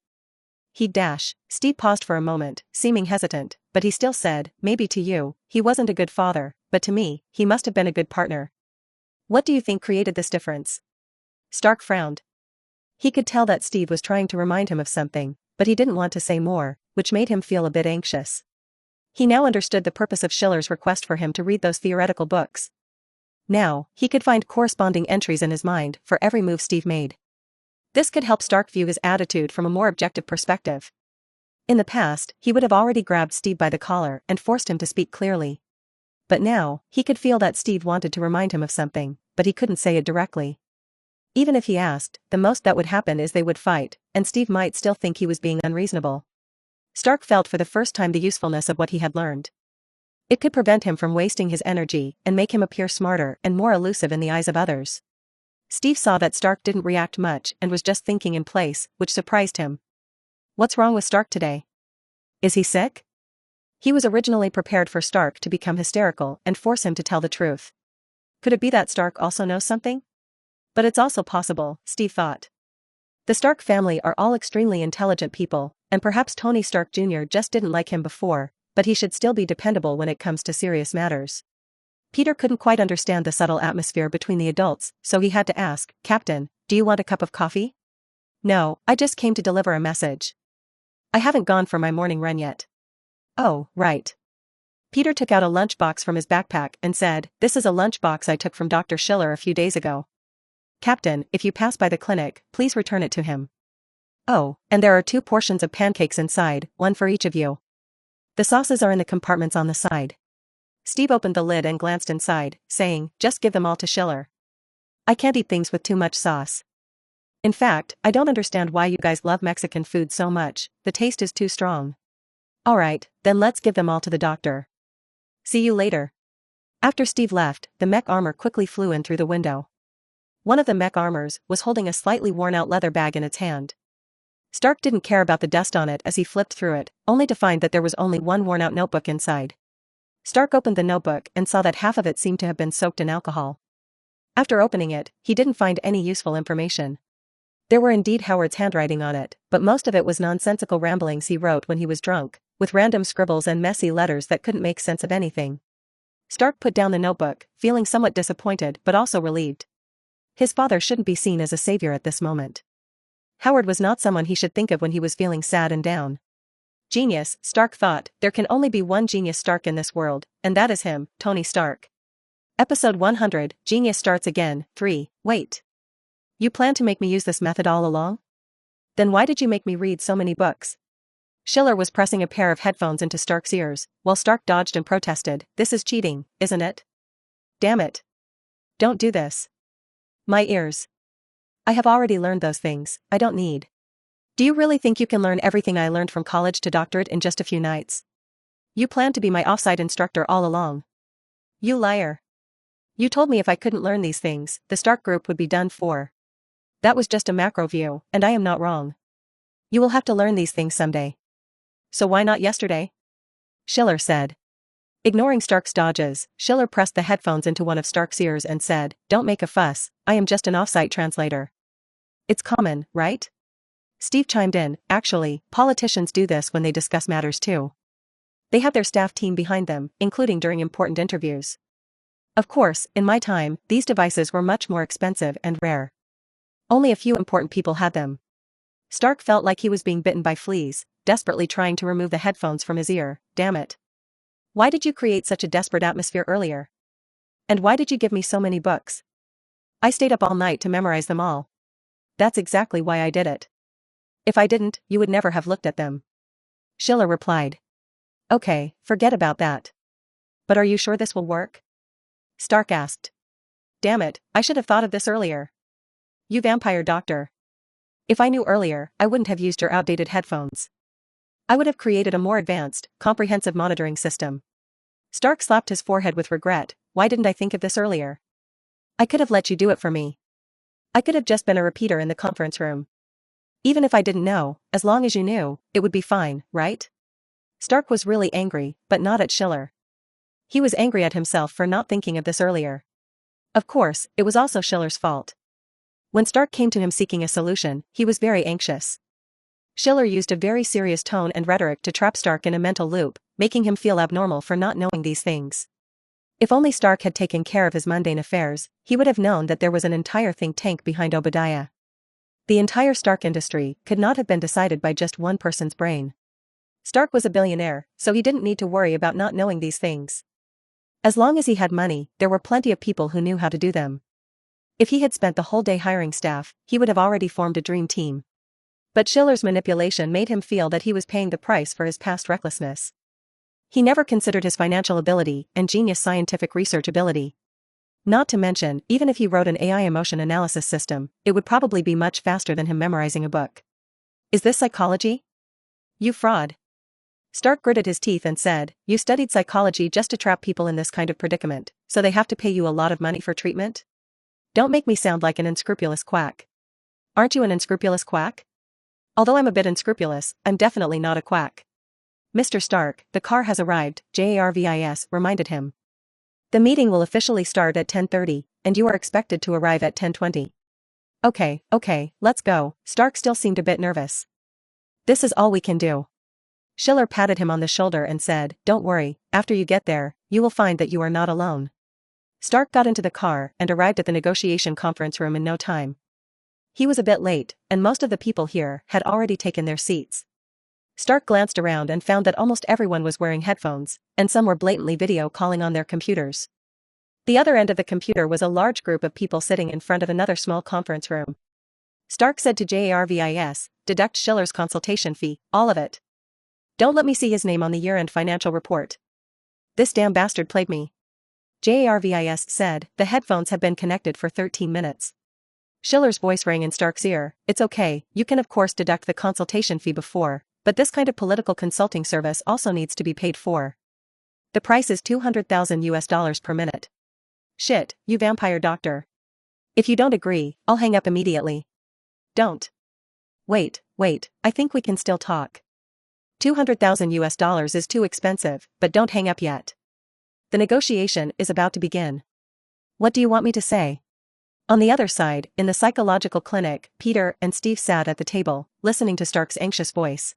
Steve paused for a moment, seeming hesitant, but he still said, "Maybe to you, he wasn't a good father, but to me, he must have been a good partner." "What do you think created this difference?" Stark frowned. He could tell that Steve was trying to remind him of something, but he didn't want to say more, which made him feel a bit anxious. He now understood the purpose of Schiller's request for him to read those theoretical books. Now, he could find corresponding entries in his mind for every move Steve made. This could help Stark view his attitude from a more objective perspective. In the past, he would have already grabbed Steve by the collar and forced him to speak clearly. But now, he could feel that Steve wanted to remind him of something, but he couldn't say it directly. Even if he asked, the most that would happen is they would fight, and Steve might still think he was being unreasonable. Stark felt for the first time the usefulness of what he had learned. It could prevent him from wasting his energy and make him appear smarter and more elusive in the eyes of others. Steve saw that Stark didn't react much and was just thinking in place, which surprised him. What's wrong with Stark today? Is he sick? He was originally prepared for Stark to become hysterical and force him to tell the truth. Could it be that Stark also knows something? But it's also possible, Steve thought. The Stark family are all extremely intelligent people, and perhaps Tony Stark Jr. just didn't like him before, but he should still be dependable when it comes to serious matters. Peter couldn't quite understand the subtle atmosphere between the adults, so he had to ask, "Captain, do you want a cup of coffee?" "No, I just came to deliver a message. I haven't gone for my morning run yet." "Oh, right." Peter took out a lunchbox from his backpack and said, "This is a lunchbox I took from Dr. Schiller a few days ago. Captain, if you pass by the clinic, please return it to him. Oh, and there are 2 portions of pancakes inside, one for each of you. The sauces are in the compartments on the side." Steve opened the lid and glanced inside, saying, "Just give them all to Schiller. I can't eat things with too much sauce. In fact, I don't understand why you guys love Mexican food so much, the taste is too strong." "Alright, then let's give them all to the doctor. See you later." After Steve left, the mech armor quickly flew in through the window. One of the mech armors was holding a slightly worn-out leather bag in its hand. Stark didn't care about the dust on it as he flipped through it, only to find that there was only one worn-out notebook inside. Stark opened the notebook and saw that half of it seemed to have been soaked in alcohol. After opening it, he didn't find any useful information. There were indeed Howard's handwriting on it, but most of it was nonsensical ramblings he wrote when he was drunk, with random scribbles and messy letters that couldn't make sense of anything. Stark put down the notebook, feeling somewhat disappointed but also relieved. His father shouldn't be seen as a savior at this moment. Howard was not someone he should think of when he was feeling sad and down. Genius, Stark thought, there can only be one genius Stark in this world, and that is him, Tony Stark. Episode 100, Genius Starts Again, 3, Wait. You planned to make me use this method all along? Then why did you make me read so many books? Schiller was pressing a pair of headphones into Stark's ears, while Stark dodged and protested, "This is cheating, isn't it? Damn it. Don't do this. My ears. I have already learned those things, I don't need." "Do you really think you can learn everything I learned from college to doctorate in just a few nights? You planned to be my offsite instructor all along. You liar. You told me if I couldn't learn these things, the Stark group would be done for. That was just a macro view, and I am not wrong. You will have to learn these things someday. So why not yesterday?" Schiller said. Ignoring Stark's dodges, Schiller pressed the headphones into one of Stark's ears and said, "Don't make a fuss, I am just an offsite translator. It's common, right?" Steve chimed in, "Actually, politicians do this when they discuss matters too. They have their staff team behind them, including during important interviews. Of course, in my time, these devices were much more expensive and rare. Only a few important people had them." Stark felt like he was being bitten by fleas, desperately trying to remove the headphones from his ear. "Damn it. Why did you create such a desperate atmosphere earlier? And why did you give me so many books? I stayed up all night to memorize them all. That's exactly why I did it. If I didn't, you would never have looked at them." Schiller replied. "Okay, forget about that. But are you sure this will work?" Stark asked. "Damn it, I should have thought of this earlier. You vampire doctor. If I knew earlier, I wouldn't have used your outdated headphones. I would have created a more advanced, comprehensive monitoring system." Stark slapped his forehead with regret. "Why didn't I think of this earlier? I could have let you do it for me. I could have just been a repeater in the conference room. Even if I didn't know, as long as you knew, it would be fine, right?" Stark was really angry, but not at Schiller. He was angry at himself for not thinking of this earlier. Of course, it was also Schiller's fault. When Stark came to him seeking a solution, he was very anxious. Schiller used a very serious tone and rhetoric to trap Stark in a mental loop, making him feel abnormal for not knowing these things. If only Stark had taken care of his mundane affairs, he would have known that there was an entire think tank behind Obadiah. The entire Stark industry could not have been decided by just one person's brain. Stark was a billionaire, so he didn't need to worry about not knowing these things. As long as he had money, there were plenty of people who knew how to do them. If he had spent the whole day hiring staff, he would have already formed a dream team. But Schiller's manipulation made him feel that he was paying the price for his past recklessness. He never considered his financial ability and genius scientific research ability. Not to mention, even if he wrote an AI emotion analysis system, it would probably be much faster than him memorizing a book. Is this psychology? You fraud. Stark gritted his teeth and said, you studied psychology just to trap people in this kind of predicament, so they have to pay you a lot of money for treatment? Don't make me sound like an unscrupulous quack. Aren't you an unscrupulous quack? Although I'm a bit unscrupulous, I'm definitely not a quack. Mr. Stark, the car has arrived, Jarvis reminded him. The meeting will officially start at 10:30, and you are expected to arrive at 10:20. Okay, let's go. Stark still seemed a bit nervous. This is all we can do. Schiller patted him on the shoulder and said, don't worry, after you get there, you will find that you are not alone. Stark got into the car and arrived at the negotiation conference room in no time. He was a bit late, and most of the people here had already taken their seats. Stark glanced around and found that almost everyone was wearing headphones, and some were blatantly video calling on their computers. The other end of the computer was a large group of people sitting in front of another small conference room. Stark said to Jarvis, deduct Schiller's consultation fee, all of it. Don't let me see his name on the year-end financial report. This damn bastard played me. Jarvis said, the headphones have been connected for 13 minutes. Schiller's voice rang in Stark's ear, it's okay, you can of course deduct the consultation fee before, but this kind of political consulting service also needs to be paid for. The price is $200,000 per minute. Shit, you vampire doctor. If you don't agree, I'll hang up immediately. Don't. Wait, I think we can still talk. $200,000 is too expensive, but don't hang up yet. The negotiation is about to begin. What do you want me to say? On the other side, in the psychological clinic, Peter and Steve sat at the table, listening to Stark's anxious voice.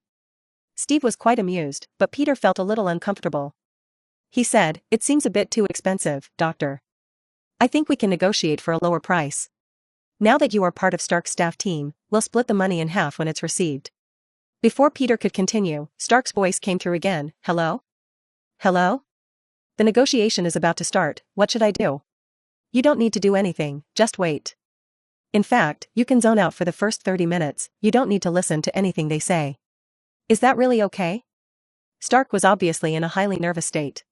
Steve was quite amused, but Peter felt a little uncomfortable. He said, it seems a bit too expensive, doctor. I think we can negotiate for a lower price. Now that you are part of Stark's staff team, we'll split the money in half when it's received. Before Peter could continue, Stark's voice came through again, hello? Hello? The negotiation is about to start, what should I do? You don't need to do anything, just wait. In fact, you can zone out for the first 30 minutes, you don't need to listen to anything they say. Is that really okay? Stark was obviously in a highly nervous state.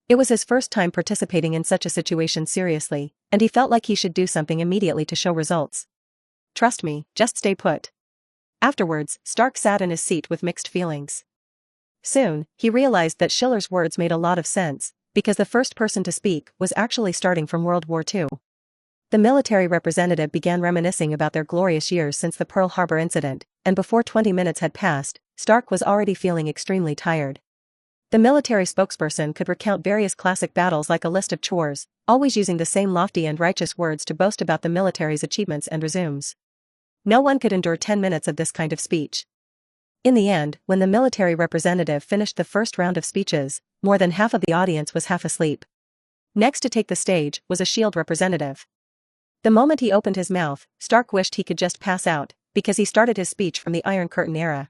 It was his first time participating in such a situation seriously, and he felt like he should do something immediately to show results. Trust me, just stay put. Afterwards, Stark sat in his seat with mixed feelings. Soon, he realized that Schiller's words made a lot of sense, because the first person to speak was actually starting from World War II. The military representative began reminiscing about their glorious years since the Pearl Harbor incident, and before 20 minutes had passed, Stark was already feeling extremely tired. The military spokesperson could recount various classic battles like a list of chores, always using the same lofty and righteous words to boast about the military's achievements and resumes. No one could endure 10 minutes of this kind of speech. In the end, when the military representative finished the first round of speeches, more than half of the audience was half asleep. Next to take the stage was a SHIELD representative. The moment he opened his mouth, Stark wished he could just pass out, because he started his speech from the Iron Curtain era.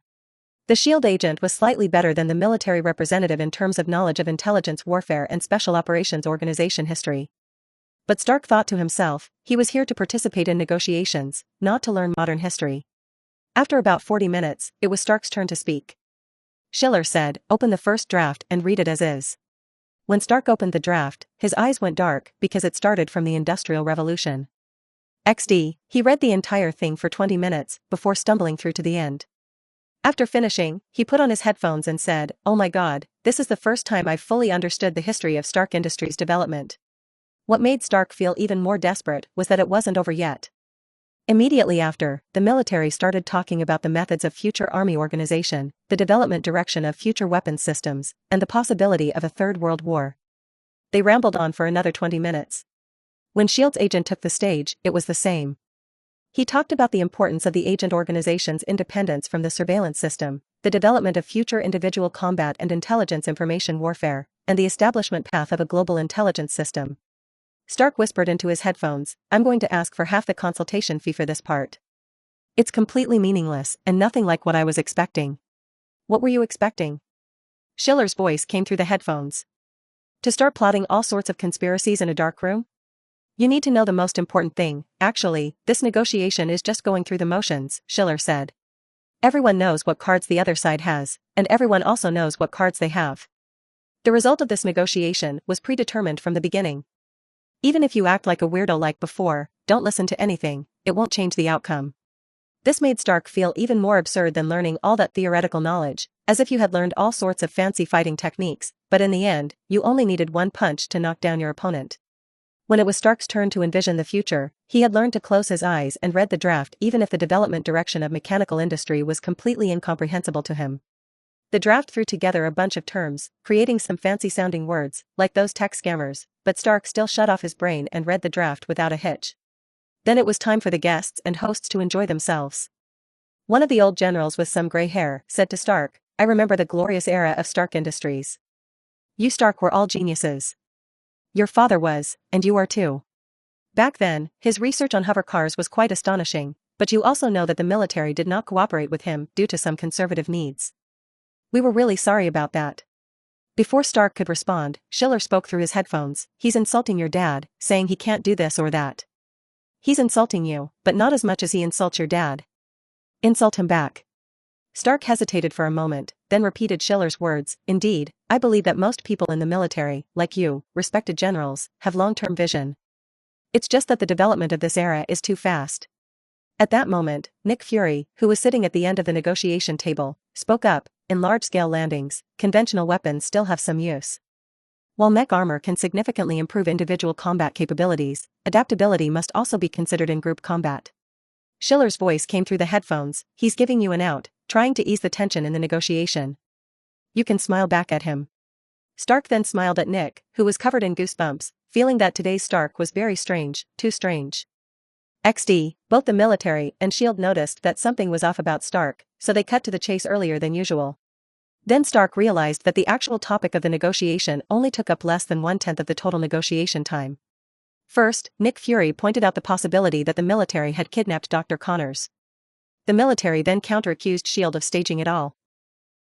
The SHIELD agent was slightly better than the military representative in terms of knowledge of intelligence warfare and special operations organization history. But Stark thought to himself, he was here to participate in negotiations, not to learn modern history. After about 40 minutes, it was Stark's turn to speak. Schiller said, open the first draft and read it as is. When Stark opened the draft, his eyes went dark because it started from the Industrial Revolution. XD, he read the entire thing for 20 minutes before stumbling through to the end. After finishing, he put on his headphones and said, oh my god, this is the first time I've fully understood the history of Stark Industries' development. What made Stark feel even more desperate was that it wasn't over yet. Immediately after, the military started talking about the methods of future army organization, the development direction of future weapons systems, and the possibility of a Third World War. They rambled on for another 20 minutes. When SHIELD's agent took the stage, it was the same. He talked about the importance of the agent organization's independence from the surveillance system, the development of future individual combat and intelligence information warfare, and the establishment path of a global intelligence system. Stark whispered into his headphones, I'm going to ask for half the consultation fee for this part. It's completely meaningless and nothing like what I was expecting. What were you expecting? Schiller's voice came through the headphones. To start plotting all sorts of conspiracies in a dark room? You need to know the most important thing. Actually, this negotiation is just going through the motions, Schiller said. Everyone knows what cards the other side has, and everyone also knows what cards they have. The result of this negotiation was predetermined from the beginning. Even if you act like a weirdo like before, don't listen to anything, it won't change the outcome. This made Stark feel even more absurd than learning all that theoretical knowledge, as if you had learned all sorts of fancy fighting techniques, but in the end, you only needed one punch to knock down your opponent. When it was Stark's turn to envision the future, he had learned to close his eyes and read the draft even if the development direction of mechanical industry was completely incomprehensible to him. The draft threw together a bunch of terms, creating some fancy-sounding words, like those tech scammers, but Stark still shut off his brain and read the draft without a hitch. Then it was time for the guests and hosts to enjoy themselves. One of the old generals with some gray hair said to Stark, "I remember the glorious era of Stark Industries. You Stark were all geniuses. Your father was, and you are too." Back then, his research on hover cars was quite astonishing, but you also know that the military did not cooperate with him due to some conservative needs. "We were really sorry about that." Before Stark could respond, Schiller spoke through his headphones. "He's insulting your dad, saying he can't do this or that." "He's insulting you, but not as much as he insults your dad." "Insult him back." Stark hesitated for a moment, then repeated Schiller's words. "Indeed, I believe that most people in the military, like you, respected generals, have long-term vision. It's just that the development of this era is too fast." At that moment, Nick Fury, who was sitting at the end of the negotiation table, spoke up. "In large-scale landings, conventional weapons still have some use. While mech armor can significantly improve individual combat capabilities, adaptability must also be considered in group combat." Schiller's voice came through the headphones. "He's giving you an out, trying to ease the tension in the negotiation. You can smile back at him." Stark then smiled at Nick, who was covered in goosebumps, feeling that today's Stark was very strange, too strange. XD, both the military and S.H.I.E.L.D. noticed that something was off about Stark, so they cut to the chase earlier than usual. Then Stark realized that the actual topic of the negotiation only took up less than 1/10 of the total negotiation time. First, Nick Fury pointed out the possibility that the military had kidnapped Dr. Connors. The military then counter-accused S.H.I.E.L.D. of staging it all.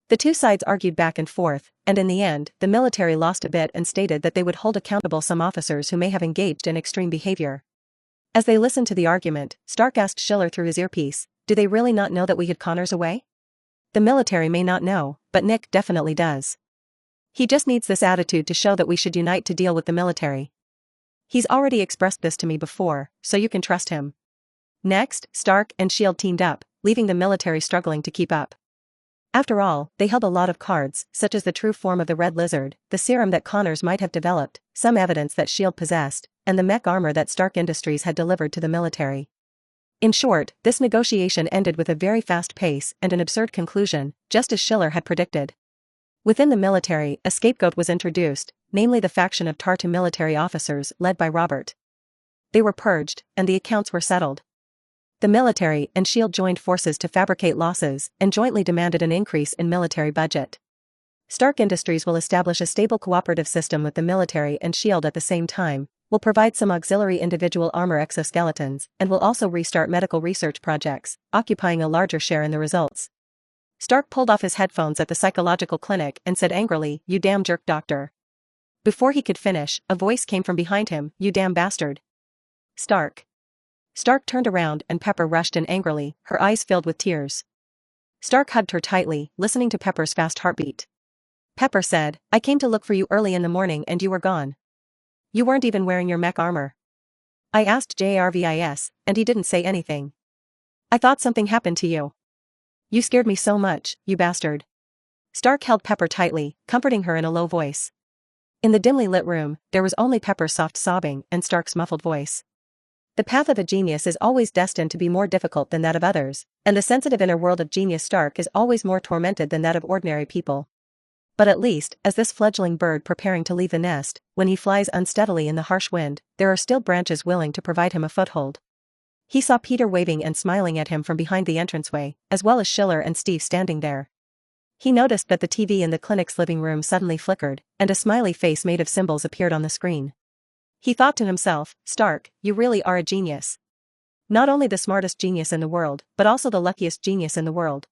The two sides argued back and forth, and in the end, the military lost a bit and stated that they would hold accountable some officers who may have engaged in extreme behavior. As they listened to the argument, Stark asked Schiller through his earpiece, "Do they really not know that we hid Connors away?" "The military may not know, but Nick definitely does. He just needs this attitude to show that we should unite to deal with the military. He's already expressed this to me before, so you can trust him." Next, Stark and S.H.I.E.L.D. teamed up, leaving the military struggling to keep up. After all, they held a lot of cards, such as the true form of the Red Lizard, the serum that Connors might have developed, some evidence that S.H.I.E.L.D. possessed, and the mech armor that Stark Industries had delivered to the military. In short, this negotiation ended with a very fast pace and an absurd conclusion, just as Schiller had predicted. Within the military, a scapegoat was introduced, namely the faction of Tartu military officers led by Robert. They were purged, and the accounts were settled. The military and S.H.I.E.L.D. joined forces to fabricate losses and jointly demanded an increase in military budget. Stark Industries will establish a stable cooperative system with the military and S.H.I.E.L.D. at the same time, will provide some auxiliary individual armor exoskeletons, and will also restart medical research projects, occupying a larger share in the results. Stark pulled off his headphones at the psychological clinic and said angrily, "You damn jerk doctor." Before he could finish, a voice came from behind him, "You damn bastard." Stark. Stark turned around and Pepper rushed in angrily, her eyes filled with tears. Stark hugged her tightly, listening to Pepper's fast heartbeat. Pepper said, "I came to look for you early in the morning and you were gone. You weren't even wearing your mech armor. I asked Jarvis, and he didn't say anything. I thought something happened to you. You scared me so much, you bastard." Stark held Pepper tightly, comforting her in a low voice. In the dimly lit room, there was only Pepper's soft sobbing and Stark's muffled voice. The path of a genius is always destined to be more difficult than that of others, and the sensitive inner world of genius Stark is always more tormented than that of ordinary people. But at least, as this fledgling bird preparing to leave the nest, when he flies unsteadily in the harsh wind, there are still branches willing to provide him a foothold. He saw Peter waving and smiling at him from behind the entranceway, as well as Schiller and Steve standing there. He noticed that the TV in the clinic's living room suddenly flickered, and a smiley face made of symbols appeared on the screen. He thought to himself, "Stark, you really are a genius. Not only the smartest genius in the world, but also the luckiest genius in the world."